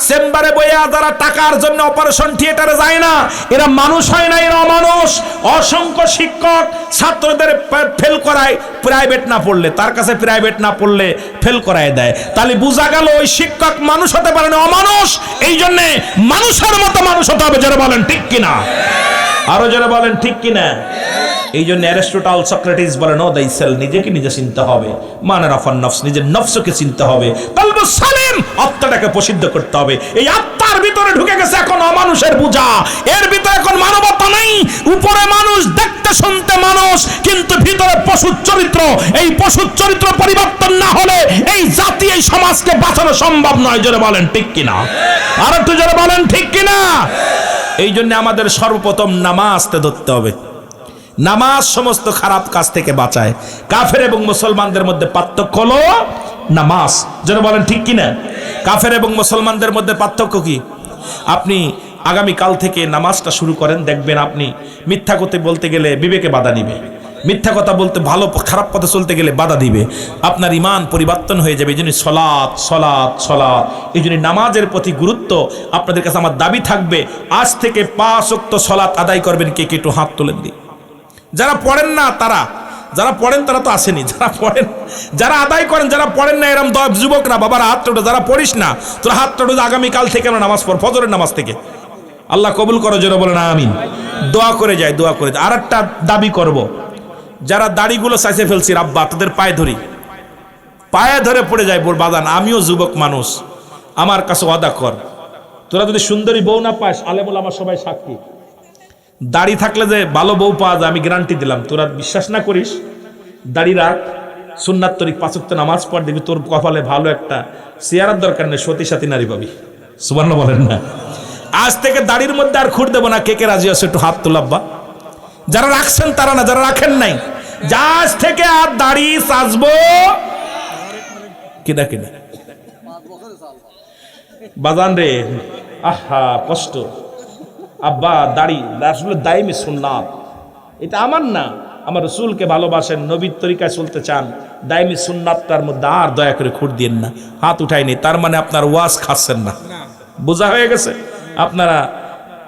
চেম্বারে বইয়া যারা টাকার জন্য অপারেশন থিয়েটারে যায় না, এরা মানুষ হয় না, এরা অমানুষ। অসংখ্য শিক্ষক ছাত্রদের ফেল করায়, প্রাইভেট না পড়লে, তার কাছে প্রাইভেট না পড়লে ফেল করায় দেয়। তাহলে বোঝা গেল ওই শিক্ষক মানুষ হতে পারে না, অমানুষ। এই জন্য মানুষের মতো মানুষ হতে হবে। যারা বলেন ঠিক কিনা? আরো যারা বলেন ঠিক কিনা? এই জন্য অ্যারিস্টটল, সক্রেটিস বলেন ও দাইসেল, নিজেকে নিজে চিনতে হবে, মানে রাফান নফস, নিজের নফসকে চিনতে হবে, কলব সালিম, আত্মাটাকে প্রসিদ্ধ করতে হবে। এই আত্মার ভিতরে ঢুকে গেছে এখন অমানুষের বোঝা, এর ভিতরে এখন মানবতা নাই। উপরে মানুষ, দেখতে শুনতে মানুষ, কিন্তু ভিতরে পশুর চরিত্র। এই পশুর চরিত্র পরিবর্তন না হলে এই জাতি, এই সমাজকে বাঁচানো সম্ভব নয়। জোরে বলেন ঠিক কিনা? আর একটু জোরে বলেন ঠিক কিনা? এই জন্য আমাদের সর্বপ্রথম নামাজতে ধরতে হবে। নামাজ সমস্ত খারাপ কাজ থেকে বাঁচায়। কাফের এবং মুসলমানদের মধ্যে পার্থক্য হলো নামাজ। যেন বলেন ঠিক কিনা? কাফের এবং মুসলমানদের মধ্যে পার্থক্য কি? আপনি আগামী কাল থেকে নামাজটা শুরু করেন, দেখবেন আপনি মিথ্যা কথা বলতে গেলে বিবেকে বাধা নিবে, মিথ্যা কথা বলতে, ভালো খারাপ পথে চলতে গেলে বাধা দিবে, আপনার ঈমান পরিবর্তন হয়ে যাবে। এই জন্য সলাৎ সলাৎ সলাৎ, এই জন্য নামাজের প্রতি গুরুত্ব। আপনাদের কাছে আমার দাবি থাকবে, আজ থেকে 5 ওয়াক্ত সলাৎ আদায় করবেন। কে কে একটু হাত তোলেন দিই। যারা পড়েন না তারা, যারা পড়েন তারা তো আসেনি, যারা পড়েন, যারা আদায় করেন, যারা পড়েন না এরকম যুবকরা, বাবার হাত তোটো। যারা পড়িস না তোরা হাত তোটো, আগামীকাল থেকে নামাজ পড়, ফজরের নামাজ থেকে। আল্লাহ কবুল করো, জোরে বলেন আমিন। দোয়া করে যায়, দোয়া করে যায়। আর একটা দাবি করব, যারা দাড়িগুলো চাইছে ফেলছি, আব্বা তাদের পায়ে ধরি, পায়ে ধরে পড়ে যায়, বাজান আমিও যুবক মানুষ, আমার কাছে ওয়াদা কর, তোরা যদি সুন্দরী বউ না পাস, আলেমুল আমার সবাই সাক্ষী, দাড়ি থাকলে যে ভালো বউ পাওয়া যায় আমি গ্যারান্টি দিলাম। তোরা বিশ্বাস না করিস, দাড়ি রাখ, সুন্নাত তরিক 5 ওয়াক্ত নামাজ পড়, দেখবি তোর কপালে ভালো একটা চেয়ারের দরকার নেই, সতী সাথী নারী পাবি। সুবহানাল্লাহ বলেন না? আজ থেকে দাড়ির মধ্যে আর খুঁড় দেবো না। কে কে রাজি আছে একটু হাত তোলাব্বা। যারা রাখছেন তারা না, যারা রাখেন নাই, আজ থেকে আর দাড়ি সাজবো কিনা কিনা বাজান রে। আহা কষ্ট আব্বা, দাড়ি আসলে দাইমি সুন্নাত, এটা আমার না, আমার রসুলকে ভালোবাসেন, নবীর তরিকায় চলতে চান, দাইমি সুন্নাতটার মধ্যে আর দয়া করে খুঁড় দিয়েন না। হাত উঠাইনি তার মানে আপনার ওয়াজ খাচ্ছেন না, বোঝা হয়ে গেছে? আপনারা,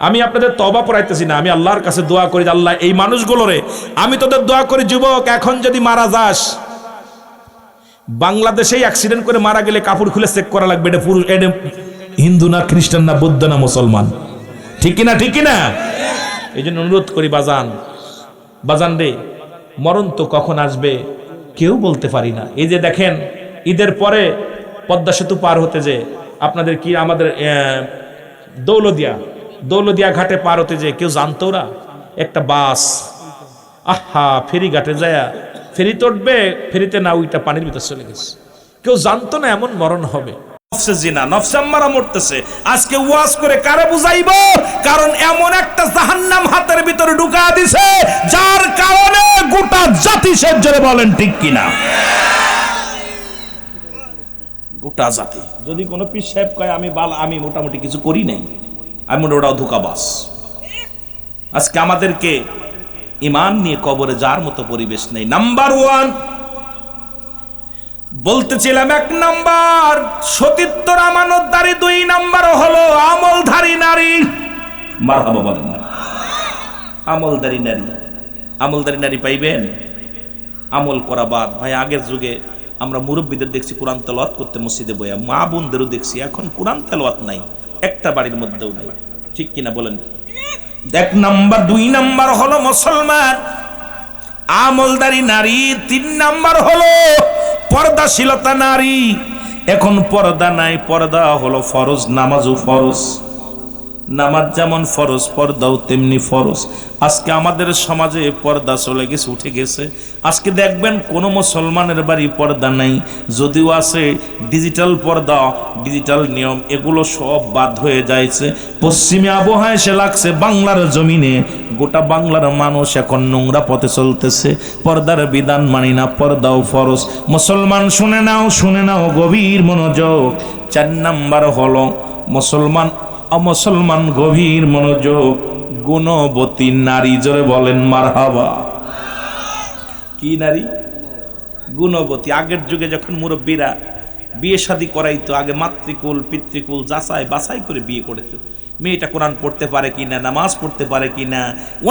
আমি আপনাদের তওবা পড়াইতেছি না, আমি আল্লাহর কাছে দোয়া করি, আল্লাহ এই মানুষগুলোরে, আমি তোদের দোয়া করি, যুবক এখন যদি মারা যাস, বাংলাদেশেই অ্যাক্সিডেন্ট করে মারা গেলে কাপড় খুলে চেক করা লাগবে, এটা পুরুষ, এটা হিন্দু না খ্রিস্টান না বৌদ্ধ না মুসলমান, ঠিক কিনা? ঠিক কিনা? এই জন্য অনুরোধ করি বাজান, বাজান রে, মরণ তো কখন আসবে কেউ বলতে পারি না। এই যে দেখেন ঈদের পরে পদ্মা সেতু পার হতে, যে আপনাদের কি আমাদের দৌলদিয়া ঘাটে পার হতে, যে কেউ জানতো না একটা বাস, আহা ফেরি ঘাটে যায়, ফেরিতে উঠবে, ফেরিতে না ওইটা পানির ভিতর চলে গেছে, কেউ জানতো না এমন মরণ হবে। নফসে জিনা, নফসে আম্মারা মরতেছে। আজকে ওয়াজ করে কারে বুঝাইবো? কারণ এমন একটা জাহান্নাম হাতের ভিতরে ঢুকা দিছে, যার কারণে গোটা জাতি শেষ। জোরে বলেন ঠিক কিনা? গোটা জাতি। যদি কোনো পীর সাহেব কয় আমি মোটামুটি কিছু করি নাই, আমি ওটাও ধোঁকাবাজ। আজকে আমাদেরকে ঈমান নিয়ে কবরে যার মতো পরিবেশ নেই। নাম্বার 1 বলতেছিলাম, 1 নাম্বার সতীত্বর আমানতদারি, 2 নাম্বার হলো আমলধারী নারী। মারহাবা বলেন না? আমলদারি নারী পাইবেন, আমল করা বাদ। ভাই আগের যুগে আমরা মুরব্বীদের দেখছি কোরআন তেলাওয়াত করতে মসজিদে বয়া, মা বোনদেরও দেখছি এখন কোরআন তেলাওয়াত নাই, একটা বাড়ির মধ্যেও নাই। ঠিক কিনা বলেন? এক নাম্বার। দুই নাম্বার হলো মুসলমান আমলদারি নারী। তিন নাম্বার হলো পর্দাশীলতা নারী। এখন পর্দা নাই, পর্দা হলো ফরজ, নামাজও ফরজ। নামাজ যেমন ফরজ, পর্দাও তেমনি ফরজ। আজকে আমাদের সমাজে পর্দা চলে গেছে, উঠে গেছে। আজকে দেখবেন কোনো মুসলমানের বাড়ি পর্দা নাই, যদিও আছে ডিজিটাল পর্দা, ডিজিটাল নিয়ম, এগুলো সব বাদ হয়ে যাইছে। পশ্চিমে আবহাওয়া এসে লাগছে বাংলার জমিনে, গোটা বাংলার মানুষ এখন নোংরা পথে চলতেছে। পর্দার বিধান মানি না, পর্দাও ফরজ। মুসলমান শুনে নাও, শুনে নাও, গভীর মনোযোগ। 4 নাম্বার হলো মুসলমান গভীর মনোযোগ, গুণবতী নারী। জোরে বলেন মারহাবা। কি নারী? গুণবতী। আগের যুগে যখন মুরব্বীরা বিয়ে শাদী করাইতো, আগে মাতৃকুল পিতৃকুল যাচাই বাছাই করে বিয়ে করেতো। মেয়েটা কোরআন পড়তে পারে কিনা, নামাজ পড়তে পারে কিনা,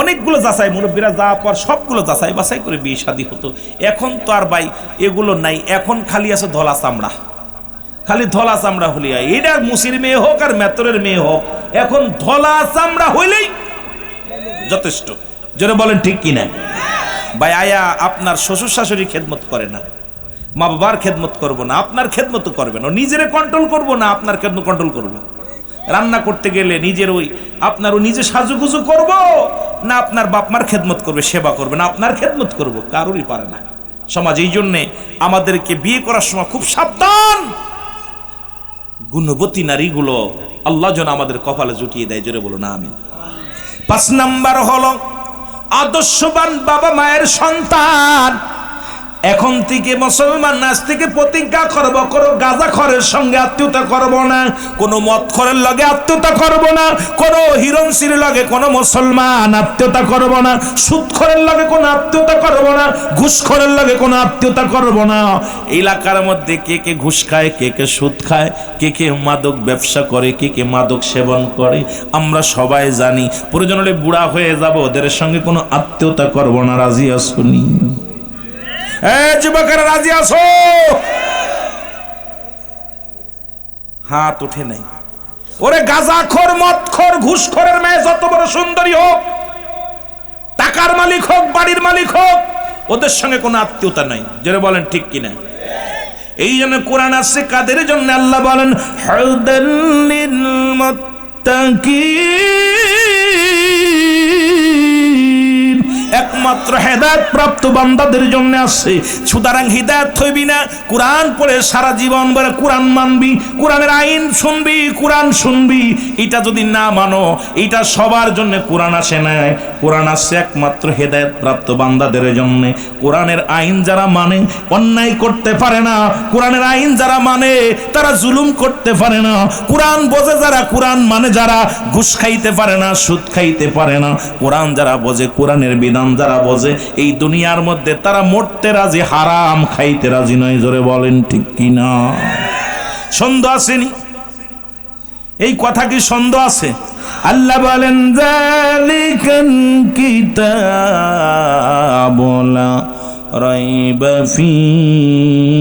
অনেকগুলো যাচাই, মুরব্বীরা যা পর সবগুলো যাচাই বাছাই করে বিয়ে শাদী হতো। এখন তো আর ভাই এগুলো নাই, এখন খালি আছে ধলা চামড়া, খালি ধলা চামড়া হলিয়া। এটা মুসির মেয়ে হোক আর মেতরের মেয়ে হোক, এখন ধলা চামড়া হইলেই যথেষ্ট। জোরে বলেন ঠিক কিনা? ভাই আয়া আপনার শ্বশুর শাশুড়ি খেদমত করে না, মা বাবার খেদমত করবো না, আপনার খেদমত করবে না, নিজেরে কন্ট্রোল করবো না, আপনার খেদমত কন্ট্রোল করবো। রান্না করতে গেলে নিজের আপনারও নিজে সাজুগুজু করবো না, আপনার বাপমার খেদমত করবে, সেবা করবে না, আপনার খেদমত করবো, কারোরই পারে না সমাজ। এই জন্যে আমাদেরকে বিয়ে করার সময় খুব সাবধান। গুণবতী নারীগুলো আল্লাহ যেন আমাদের কপালে জুটিয়ে দেয়। জোরে বলো না আমিন। 5 নাম্বার হলো আদর্শবান বাবা মায়ের সন্তান। এখন থেকে মুসলমান আজ থেকে প্রতিজ্ঞা করব, কোনো গাঁজাখরের সঙ্গে আত্মীয়তা করব না, কোনো মদখরের লগে আত্মীয়তা করব না, কোনো হিরণসির লগে কোনো মুসলমান আত্মীয়তা করব না, সুদখরের লগে কোনো আত্মীয়তা করব না, ঘুষখরের লগে কোনো আত্মীয়তা করব না। এলাকার মধ্যে কে কে ঘুষ খায়, কে কে সুদ খায়, কে কে মাদক ব্যবসা করে, কে কে মাদক সেবন করে, আমরা সবাই জানি। প্রয়োজন হলে বুড়া হয়ে যাব, ওদের সঙ্গে কোনো আত্মীয়তা করব না। রাজি আসুনি? যুবকেরা রাজি আছো? হাত উঠে নাই। ওরে গাঁজাখোর, মদখোর, ঘুষখোরের মেয়ে যত বড় সুন্দরী হোক, টাকার মালিক হোক, বাড়ির মালিক হোক, ওদের সঙ্গে কোনো আত্মীয়তা নাই। যারা বলেন ঠিক কিনা? এই জন্য কোরআন আছে কাদের জন্য? আল্লাহ বলেন হুদাল লিল মুত্তাকিন, একমাত্র হেদায়েত প্রাপ্ত বান্দাদের জন্য আছে। সুতরাং হিদায়াত হইবি না, কোরআন পড়ে সারা জীবন বলে কোরআন মানবি, কোরআনের আইন শুনবি, কোরআন শুনবি। এটা যদি না মানো, এটা সবার জন্য কোরআন আসে না। কোরআন আসছে একমাত্র হেদায়েত প্রাপ্ত বান্দাদের জন্য। কোরআনের আইন যারা মানে অন্যায় করতে পারে না, কোরআনের আইন যারা মানে তারা জুলুম করতে পারে না, কোরআন বোঝে যারা, কোরআন মানে যারা ঘুষ খাইতে পারে না, সুদ খাইতে পারে না, কোরআন যারা বোঝে, কোরআনের বিধান যারা বোঝে, এই দুনিয়ার মধ্যে তারা মরতে রাজি, হারাম খাইতে রাজি নয়। জোরে বলেন ঠিক কিনা? সন্দেহ আসেনি? এই কথা কি সন্দেহ আছে? আল্লাহ বলেন যালিকাল কিতাবু লা রাইবা ফীহি,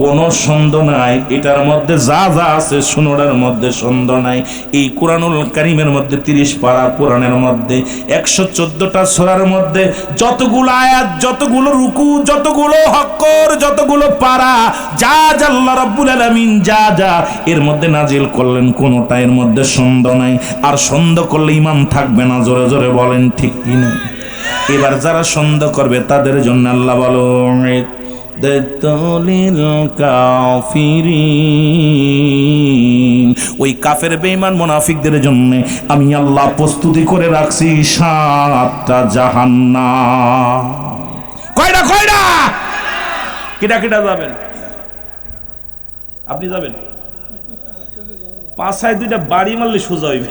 কোনো সন্দেহ নাই এটার মধ্যে, যা যা আছে শুনোটার মধ্যে সন্দেহ নাই। এই কোরআনুল কারীমের মধ্যে 30 পারা কোরআনের মধ্যে 114টা সূরার মধ্যে যতগুলো আয়াত, যতগুলো রুকু, যতগুলো হক্কর, যতগুলো পারা, যা যা আল্লাহ রাব্বুল আলামিন যা যা এর মধ্যে নাজিল করলেন, কোনোটা এর মধ্যে সন্দেহ নাই। আর সন্দেহ করলে ঈমান থাকবে না। জোরে জোরে বলেন ঠিক কিনা? এবার যারা সন্দেহ করবে তাদের জন্য আল্লাহ বলেন ওই কাফের বেঈমান মুনাফিকদের জন্য আমি আল্লাহ প্রস্তুতি করে রাখছি 7টা জাহান্নাম। কয়টা? কয়টা? কিটা কিটা যাবেন? আপনি যাবেন? 5 2টা বাড়ি মারলে সোজা হইবে।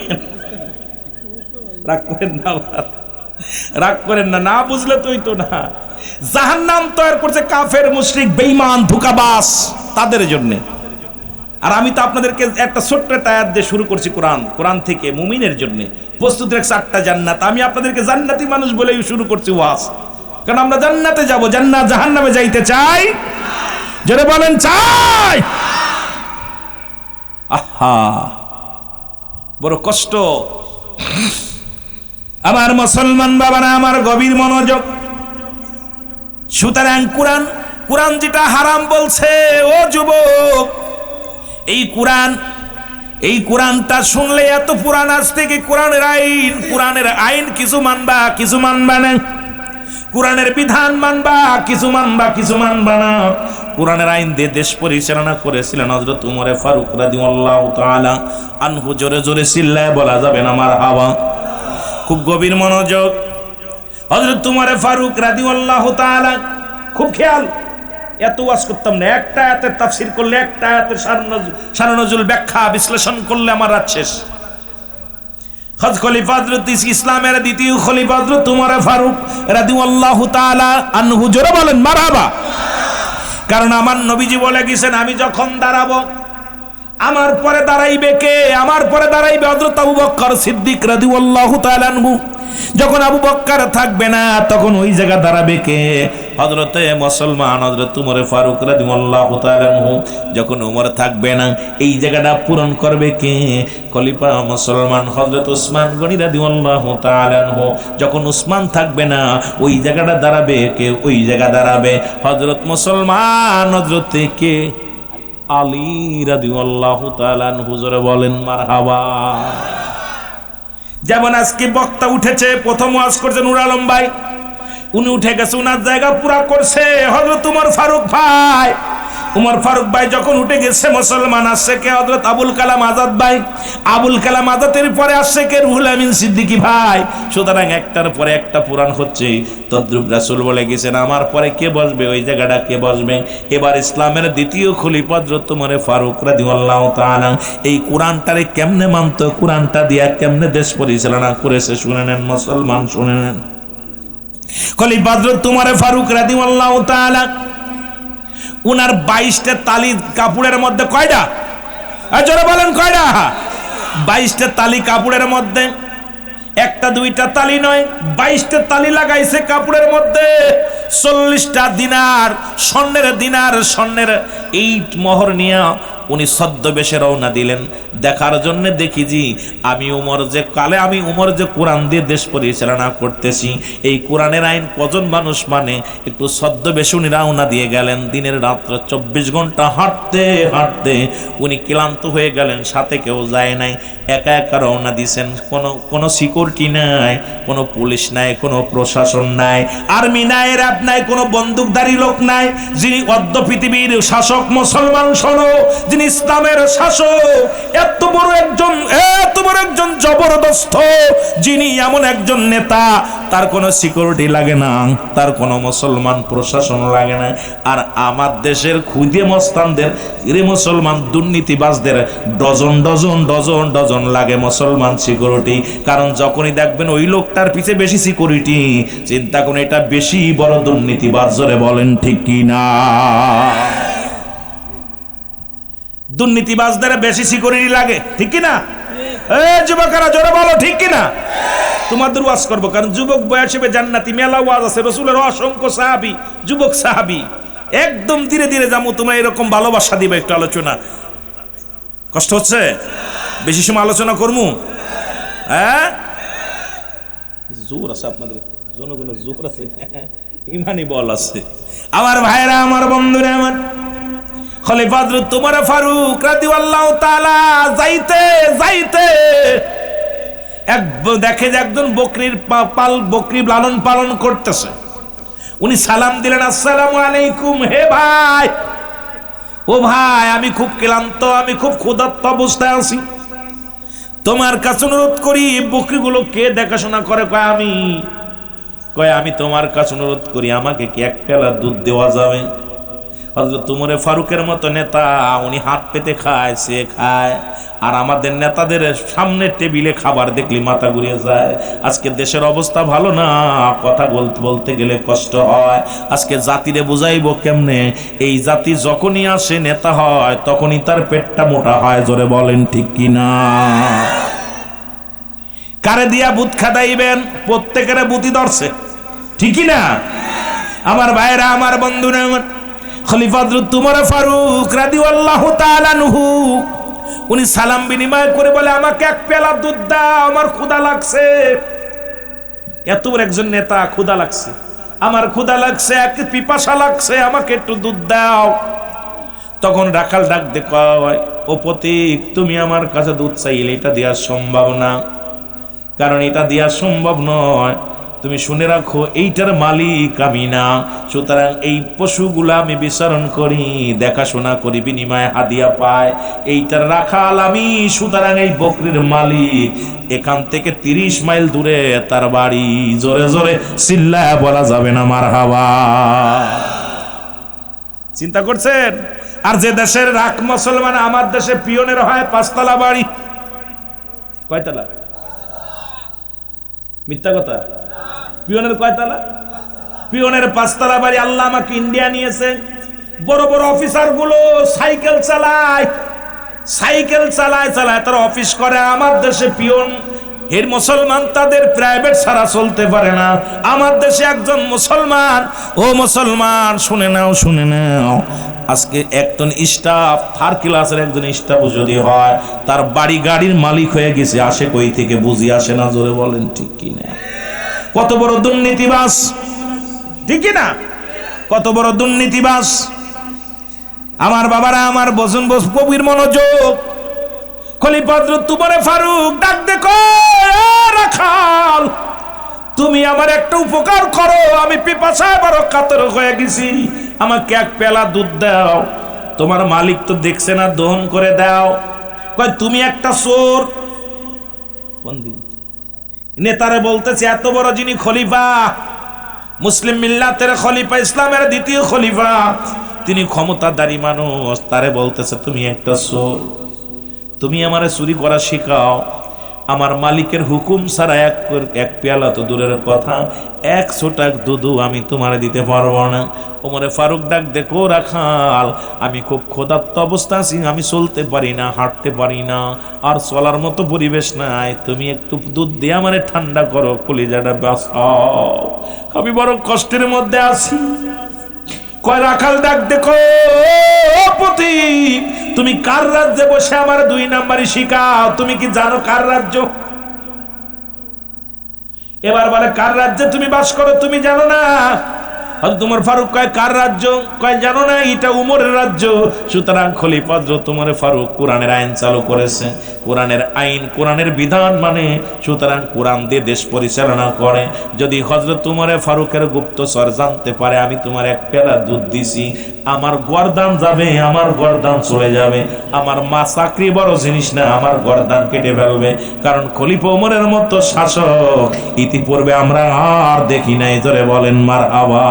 রাগ করেন না, রাগ করেন না, না বুঝলে তুই তো না। জাহান্নাম তৈরি করছে কাফের, মুশরিক, বেঈমান, ধোঁকাবাজ, তাদের জন্য। আর আমি তো আপনাদেরকে একটা ছোট্ট আয়াত দিয়ে শুরু করছি কোরআন থেকে মুমিনের জন্য প্রস্তুত রাখছে 8টা জান্নাত। আমি আপনাদেরকে জান্নাতি মানুষ বলেই শুরু করছি ওয়াজ। কারণ আমরা জান্নাতে যাব, জান্নাত জাহান্নামে যাইতে চাই, যারা বলেন চাই। আহা বড় কষ্ট। আমার মুসলমান বাবারা, আমার গভীর মনোযোগ। সুতরাং কোরআন যেটা হারাম বলছে, ও যুবক, এই কোরআনটা শুনলে এত পুরাণ, আজ থেকে কোরআনের আইন কিছু মানবা কিছু মানবা না, কোরআনের বিধান মানবা কিছু মানবা না। কোরআনের আইন দিয়ে দেশ পরিচালনা করেছিলেন হযরত উমর ফারুক রাদিয়াল্লাহু তাআলা আনহু। জোরে জোরে চিল্লায় বলা যাবে না মারহাবা। খুব গভীর মনোযোগ। হযরত উমর ফারুক রাদিয়াল্লাহু তাআলা, খুব খেয়াল। এত ওয়াজ করতাম না, একটা আয়াতের তাফসীর করলে, একটা আয়াতের শান নজুল ব্যাখ্যা বিশ্লেষণ করলে আমার রাত শেষ। খলিফা হযরত ইসলামের দ্বিতীয় খলিফা হযরত উমর ফারুক রাদিয়াল্লাহু তাআলা আনহু। জোরে বলেন মারহাবা। কারণ আমার নবীজি বলে গেছেন, আমি যখন দাঁড়াবো আমার পরে দাঁড়াইবে কে? আমার পরে দাঁড়াইবে হযরত আবু বকর সিদ্দিক রাদিয়াল্লাহু তাআলা আনহু। যখন আবু বকর থাকবে না, তখন ওই জায়গা দাঁড়াবে কে? হযরতে মুসলমান হযরত উমর ফারুক রাদিয়াল্লাহু তাআলা আনহু। যখন উমর থাকবে না, এই জায়গাটা পূরণ করবে কে? খলিফা মুসলমান হযরত উসমান গনি রাদিয়াল্লাহু তাআলা আনহু। যখন উসমান থাকবে না, ওই জায়গাটা দাঁড়াবে কে? ওই জায়গা দাঁড়াবে হযরত মুসলমান হযরত কে? আলী রাদিয়াল্লাহু তাআলা আনহু। জোরে বলেন মারহাবা। যেমন আজকে বক্তা উঠেছে, প্রথম ওয়াজ করছে নূর আলম ভাই, উনি উঠে গেছে, উনার জায়গা পুরা করছে হযরত উমর ফারুক ভাই। উমর ফারুক ভাই যখন উঠে গেছে, মুসলমান আসছে কে? হযরত আবুল কালাম আজাদ ভাই। আবুল কালাম আজাদের পরে আসছে কে? রুহুল আমিন সিদ্দিকী ভাই। সুতরাং একটার পরে একটা পুরাণ হচ্ছে। তদ্রুপ রাসূল বলে গেছেন, আমার পরে কে বসবে, ওই জায়গাটা কে বসবে? এবার ইসলামের দ্বিতীয় খলিফা হযরত উমর ফারুক রাদিয়াল্লাহু তাআলা এই কোরআনটারে কেমনে মানতো, কোরআনটা দিয়া কেমনে দেশ পরিচালনা করেছে, শুনে নেন মুসলমান, শুনে নেন। খলিফা হযরত উমর ফারুক রাদিয়াল্লাহু তাআলা, উনার 22টা তালি কাপড়ের মধ্যে কয়টা? জোরে বলেন কয়টা? 22টা তালি কাপড়ের মধ্যে, একটা দুইটা তালি নয়, 22টা তালি লাগাইছে কাপড়ের মধ্যে। 40টা দিনার, স্বর্ণের ইট মোহর নিয়ে উনি ছদ্মবেশে রওনা দিলেন দেখার জন্য। দেখি জি, আমি উমর যে কোরআন দিয়ে দেশ পরিচালনা করতেছি, এই কোরআনের আইন কজন মানুষ মানে? একটু ছদ্মবেশে উনি রওনা দিয়ে গেলেন। দিনের রাত্র 24 ঘন্টা হাঁটতে হাঁটতে উনি ক্লান্ত হয়ে গেলেন, সাথে কেউ যায় নাই, একা একা রওনা দিয়েছেন। কোনো সিকিউরিটি নাই, কোনো পুলিশ নাই, কোনো প্রশাসন নাই, আর্মি নাই, র্যাব নাই, কোনো বন্দুকধারী লোক নাই। যিনি অর্ধ পৃথিবীর শাসক, মুসলমান শোনো, যিনি ইসলামের শাসক, এত বড় একজন জবরদস্ত, যিনি এমন একজন নেতা, তার কোনো সিকিউরিটি লাগে না, তার কোনো মুসলমান প্রশাসন লাগে না। আর আমার দেশের খুদে মস্তানদের, মুসলমান দুর্নীতিবাজদের ডজন ডজন ডজন ডজন লাগে মুসলমান সিকিউরিটি। কারণ যখনই দেখবেন ওই লোকটার পিছে বেশি সিকিউরিটি, চিন্তা করুন এটা বেশি বড় দুর্নীতিবাজ। জোরে বলেন ঠিক কি না? দুর্নীতিবাজদের বেশি সিকিউরিটি লাগে, ঠিক কি না? যুবকেরা জোরে বলো ঠিক কি না? তোমাদের ওয়াজ করবো, কারণ যুবক বয়সে জান্নাতি মেলা ওয়াজ আছে। রাসূলের অসংখ্য সাহাবী, যুবক সাহাবী। একদম ধীরে ধীরে যাবো, তোমরা এরকম ভালোবাসা দিবে। একটু আলোচনা, কষ্ট হচ্ছে? বেশি সময় আলোচনা করবো? হ্যাঁ, জোর আছে আপনাদের জনগণের, জোর আছে, ইমানি বল আছে। আমার ভাইরা, আমার বন্ধুরা, আমার খলিফা হযরত উমর ফারুক রাদিয়াল্লাহু তাআলা যাইতে দেখে যে একজন বকরি লালন পালন করতেছে। উনি সালাম দিলেন, আসসালামু আলাইকুম। হে ভাই, ও ভাই, আমি খুব ক্লান্ত, আমি খুব ক্ষুধার্ত অবস্থায় আছি, তোমার কাছে অনুরোধ করি, বকরিগুলো কে দেখাশোনা করে? আমি তোমার কাছে অনুরোধ করি, আমাকে কি এক পেলা দুধ দেওয়া যাবে? হযরত উমর ফারুকের মতো নেতা, উনি হাত পেতে খায়, সে খায়। আর আমাদের নেতাদের সামনে টেবিলে খাবার দেখলে মাথা ঘুরিয়ে যায়। আজকে দেশের অবস্থা ভালো না, কথা বলতে গেলে কষ্ট হয়। আজকে জাতিরে বুঝাইবো কেমনে? এই জাতি যখনই আসে নেতা হয়, তখনই তার পেটটা মোটা হয়। জোরে বলেন ঠিক কিনা? কারে দিয়া বুত খাটাইবেন? প্রত্যেকের বুতি ধরছে, ঠিক না? আমার ভাইরা, আমার বন্ধুরা, আমার খলিফা হযরত উমর ফারুক রাদিয়াল্লাহু তাআলা আনহু উনি সালাম বিনিময় করে বলে, আমাকে এক পেয়ালা দুধ দাও, আমার ক্ষুধা লাগছে। এত বড় একজন নেতা, ক্ষুধা লাগছে, আমার ক্ষুধা লাগছে, এক পিপাসা লাগছে, আমাকে একটু দুধ দাও। তখন রাখাল ডাক দে কয়, ও পথিক, তুমি আমার কাছে দুধ চাইলে এটা দেওয়া সম্ভব না, কারণ এটা দেওয়া সম্ভব নয়। তুমি শুনে রাখো, এইটার মালিক আমি না, সুতরাং এই পশুগুলা আমি বিচরণ করি, দেখাশোনা করি, বিনিময়ে হাদিয়া পায়, এইটার রাখাল আমি। সুতরাং এই বকরির মালিক, এখান থেকে 30 মাইল দূরে তার বাড়ি। জোরে জোরে চিল্লায়া বলা যাবে না মারহাবা। চিন্তা করছেন? আর যে দেশের রাখ মুসলমান, আমার দেশে পিয়নের হয় 5 তলা বাড়ি। কয়তলা? মিথ্যা কথা। পিয়নের কয়তলা? পিয়নের 5 তলা বাড়ি। আল্লাহ আমাকে ইন্ডিয়া নিয়েছে, বড় বড় অফিসার গুলো সাইকেল চালায়, তারা অফিস করে। আমার দেশে পিয়ন এর মুসলমান, তাদের প্রাইভেট ছাড়া চলতে পারে না। আমার দেশে একজন মুসলমান, ও মুসলমান শুনে নাও, আজকে একজন স্টাফ, 3rd ক্লাসের একজন স্টাফ যদি হয়, তার বাড়ি গাড়ির মালিক হয়ে গেছে, আসে কই থেকে? বুঝি আসে না? জোরে বলেন ঠিক কি না? কত বড় দুর্নীতিবাজ, ঠিক কি না? কত বড় দুর্নীতিবাজ। আমার বাবারা, আমার বসুন, কবির মনোযোগ। খলিফা হযরত উমর ফারুক ডাক দেখো, রাখাল, তুমি আমার একটা উপকার করো, আমি পিপাসায় বড় কাতর হয়ে গেছি, আমাকে এক পেয়ালা দুধ দাও। তোমার মালিক তো দেখছে না, দহন করে দাও। কয়, তুমি একটা চোর। বন্দি নেতারে বলতেছে, এত বড় যিনি খলিফা, মুসলিম মিল্লাতের খলিফা, ইসলামের 2য় খলিফা, তিনি ক্ষমতাধারী মানুষ, তারে বলতেছে তুমি একটা চোর, তুমি আমারে চুরি করা শেখাও। আমার মালিকের হুকুম ছাড়া এক পেয়ালা তো দূরের কথা, 1 ছোটাক দুধু আমি তোমারে দিতে পারবো না। ওমরে ফারুক ডাক দেখো, রাখাল, আমি খুব ক্ষুধার্ত অবস্থা আছি, আমি চলতে পারি না, হাঁটতে পারি না, আর চলার মতো পরিবেশ নাই, তুমি একটু দুধ দিয়ে আমারে ঠান্ডা করো, কলিজাটা বাঁচাও, আমি বড় কষ্টের মধ্যে আছি। কয়, রাখাল ডাক দেখো, পতি, তুমি কার রাজ্যে বসে আমার 2 নাম্বারই শিখাও? তুমি কি জানো কার রাজ্য? এবার বলে, কার রাজ্যে তুমি বাস করো, তুমি জানো না? হযরত উমর ফারুক কয়, কার রাজ্য? কয়, জানো না, এটা উমরের রাজ্য। সুতরাং খলিফা হযরত উমর ফারুক কোরআনের আইন চালু করেছে। কোরআনের আইন, কোরআনের বিধান মানে, সুতরাং কোরআন দিয়ে দেশ পরিচালনা করে। যদি হযরত উমর ফারুকের গুপ্তচর জানতে পারে আমি তোমার এক পেয়ালা দুধ দিছি, আমার গর্দান যাবে, আমার গর্দান চলে যাবে। আমার মা চাকরি বড় জিনিস না, আমার গর্দান কেটে ফেলবে। কারণ খলিফা উমরের মতো শাসক ইতিপূর্বে আমরা আর দেখি নাই। জোরে বলেন মারহাবা।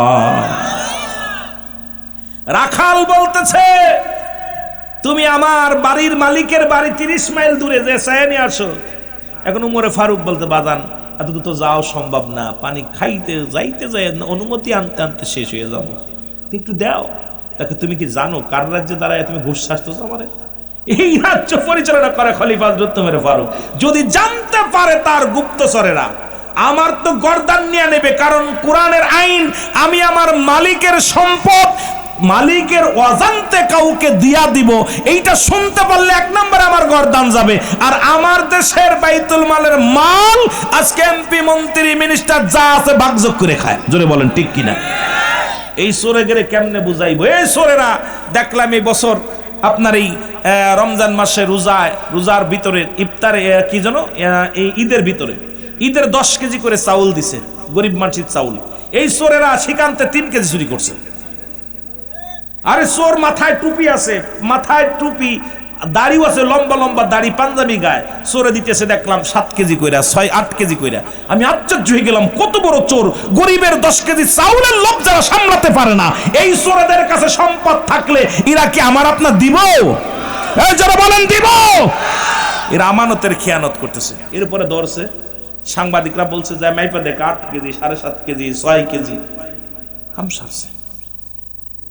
রাখাল বলতেছে, তুমি আমার বাড়ির মালিকের বাড়ি 30 মাইল দূরে যে চাইয়ে নিয়ে আসো। এখন উমরে ফারুক বলতে, বাজান, এত তো যাওয়া সম্ভব না, পানি খাইতে যাইতে যাই অনুমতি আনতে আনতে শেষ হয়ে যাবো, একটু দাও। তাকে, তুমি কি জানো কার রাজ্যে দাঁড়ায় তুমি ঘুষ শাসতেছো আমারে? এই রাজ্য পরিচালনা করে খলিফা হযরত উমর ফারুক। যদি জানতে পারে তার গুপ্তচরেরা, আমার তো গর্দান নিয়ে নেবে। কারণ কোরআনের আইন, আমি আমার মালিকের সম্পদ মালিকের অজান্তে কাউকে দিয়া দিব, এইটা শুনতে পারলে 1 নম্বরে আমার গর্দান যাবে। আর আমার দেশের বাইতুল মালের মাল আজকে এমপি, মন্ত্রী, মিনিস্টার যা আছে ভাগযোগ করে খায়। জোরে বলেন ঠিক কিনা? এই চোরে গেলে কেমনে বুঝাইবো? এই চোরেরা দেখলাম এই বছর আপনার এই রমজান মাসে রোজার ভিতরে, ইফতারে কি জানো, এই ঈদের 10 কেজি করে চাউল দিছে, গরিব মানুষের চাউল। এই চোরেরা সেখানতে 3 কেজি চুরি করছে। আরে চোর, মাথায় টুপি আছে, মাথায় টুপি, দাড়িও আছে, লম্বা লম্বা দাড়ি, পাঞ্জাবি গায়ে, চোরে দিতেছে দেখলাম 7 কেজি কইরা, 6-8 কেজি কইরা। আমি আশ্চর্য হয়ে গেলাম, কত বড় চোর! গরিবের 10 কেজি চাউলের লোভ যারা সামলাতে পারে না, এই চোরেদের কাছে সম্পদ থাকলে এরা কি আমার আপনার দিব? এই যারা বলেন দিব, এরা আমানতের খেয়ানত করতেছে। এরপরে ধরছে, সাংবাদিকরা বলছে যে মাইপা দেখ 8 কেজি, 7.5 কেজি, 6 কেজি কাম সারছে।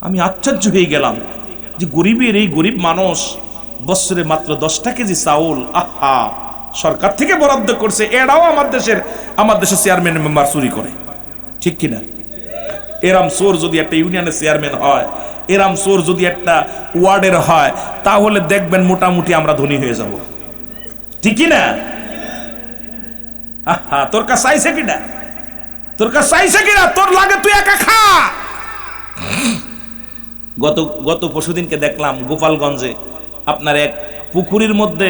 আমি আশ্চর্য হয়ে গেলাম যে গরিবের এই গরিব মানুষ বছরে মাত্র 10টা কেজি চাউল, আহা, সরকার থেকে বরাদ্দ করছে। এরাও আমার দেশের চেয়ারম্যান মেম্বার চুরি করে, ঠিক কিনা? এরাম চোর যদি একটা ইউনিয়নের চেয়ারম্যান হয়, এরাম চোর যদি একটা ওয়ার্ডের হয়, তাহলে দেখবেন মোটামুটি আমরা ধনী হয়ে যাব, ঠিক কি না? আহা, তোর কাছে চাইছে কিনা? তোর কাছে চাইছে কিনা? তোর লাগে তুই একা খা। গত পরশুদিনকে দেখলাম গোপালগঞ্জে আপনার এক পুকুরের মধ্যে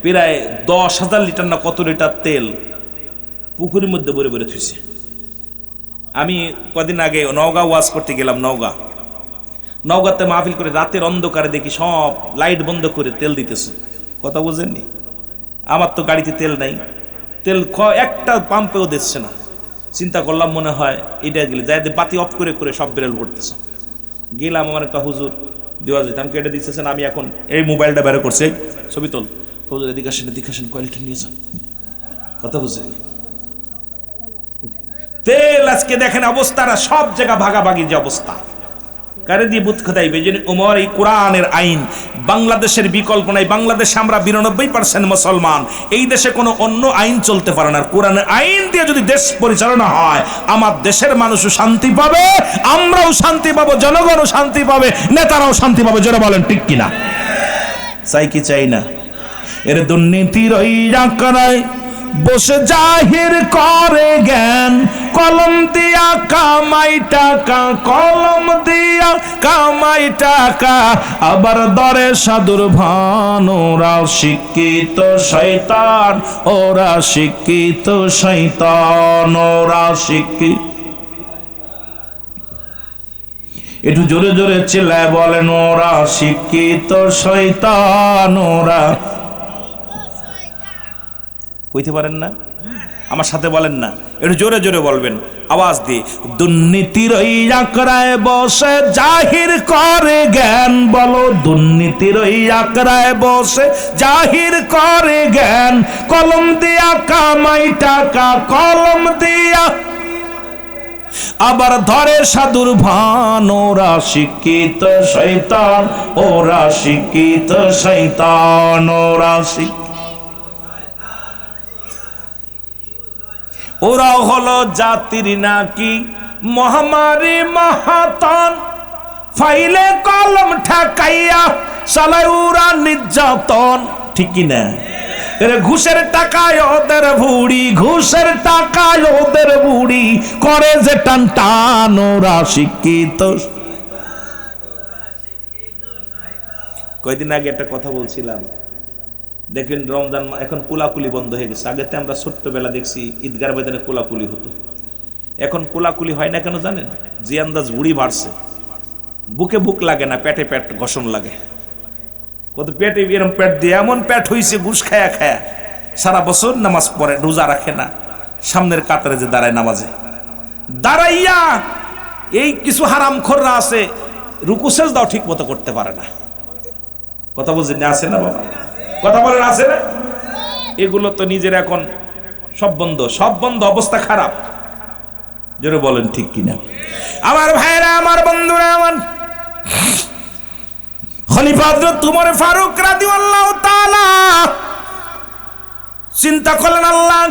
প্রায় 10,000 লিটার না কত লিটার তেল পুকুরের মধ্যে ভরে ভরে থুইছে। আমি কদিন আগে নওগাঁ ওয়াজ করতে গেলাম, নওগাঁতে মাহফিল করে রাতের অন্ধকারে দেখি সব লাইট বন্ধ করে তেল দিতেছে। কথা বুঝেননি? আমার তো গাড়িতে তেল নাই, তেল একটা পাম্পেও দিচ্ছে না। চিন্তা করলাম মনে হয় এটা গেলে যাই বাতি অফ করে করে সব বেরেল পড়তেছে। গেলাম, আমার একটা হুজুর দেওয়া যেত, আমি কেটে দিতেছেন। আমি এখন এই মোবাইলটা বের করছি, ছবি তোল। হুজুর এদিকে আসেন কোয়ালিটি নিয়ে যান। কথা বুঝে তেল আজকে দেখেন অবস্থাটা সব জায়গা ভাগাভাগি যে অবস্থা, কারে দিয়ে বুথ খোদাইবে যে ওমর এই কোরআনের আইন বাংলাদেশের বিকল্প নাই। বাংলাদেশে আমরা 92% মুসলমান, এই দেশে কোনো অন্য আইন চলতে পারে না। কোরআনের আইন দিয়ে যদি দেশ পরিচালনা হয়, আমার দেশের মানুষও শান্তি পাবে, আমরাও শান্তি পাবো, জনগণও শান্তি পাবে, নেতারাও শান্তি পাবে। যারা বলেন ঠিক কিনা? চাই কি চাই না? এর দুর্নীতির ওই আকারায় বসে জাহির করে জ্ঞান, কলম দিয়া কামাই টাকা, কলম দিয়া কামাই টাকা, আবার দরে সাধুর ভান। ওরা শিক্ষিত শয়তান, ওরা শিক্ষিত শয়তান, ওরা শিক্ষিত। একটু জোরে জোরে চিল্লায় বলেন, ওরা শিক্ষিত শয়তান। ওরা কইতে পারেন না? আমার সাথে বলেন না, একটু জোরে জোরে বলবেন আওয়াজ দিয়ে। দুর্নীতির ওই আকড়ায় বসে জাহির করে জ্ঞান, বলো দুর্নীতির ওই আকড়ায় বসে জাহির করে জ্ঞান, কলম দিয়া কামাই টাকা, কলম দিয়া আবার ধরে সাধুর ভান। ওরা শিক্ষিত শয়তান, ওরা শিক্ষিত শয়তান, ওরা ওরা হলো জাতির নাকি মহামারী মহাতন, ফাইলে কলম ঠেকাইয়া চালায় ওরা নির্যাতন, ঠিক কিনা? ঘুষের টাকায় ওদের বুড়ি, ঘুষের টাকায় ওদের বুড়ি করে যে টান টান। ওরা শিক্ষিত। কয়দিন আগে একটা কথা বলছিলাম, দেখেন রমজান এখন কোলাকুলি বন্ধ হয়ে গেছে। আগেতে আমরা ছোট্টবেলা দেখছি ঈদগার ময়দানে কোলাকুলি হতো, এখন কোলাকুলি হয় না কেন জানেন? যে আন্দাজ বুড়ি বাড়ছে, বুকে বুক লাগে না, পেটে পেট ঘষণ লাগে। কত পেটে এরম পেট দিয়ে এমন পেট হইছে ঘুষ খায়া খায়া, সারা বছর নামাজ পড়ে, রোজা রাখে না, সামনের কাতারে যে দাঁড়ায় নামাজে দাঁড়াইয়া এই কিছু হারাম খোররা আছে, রুকু সেজদাও ঠিক মতো করতে পারে না। কথা বুঝেন? আছে না বাবা? কথা বলেন, আছে না? এগুলো তো নিজের এখন সব বন্ধ, অবস্থা খারাপ। জোরে বলেন ঠিক কিনা? আমার ভাইরা, আমার বন্ধুরা, আমার খলিফা হযরত উমর ফারুক রাদিয়াল্লাহু তাআলা চিন্তা করলেন, আল্লাহ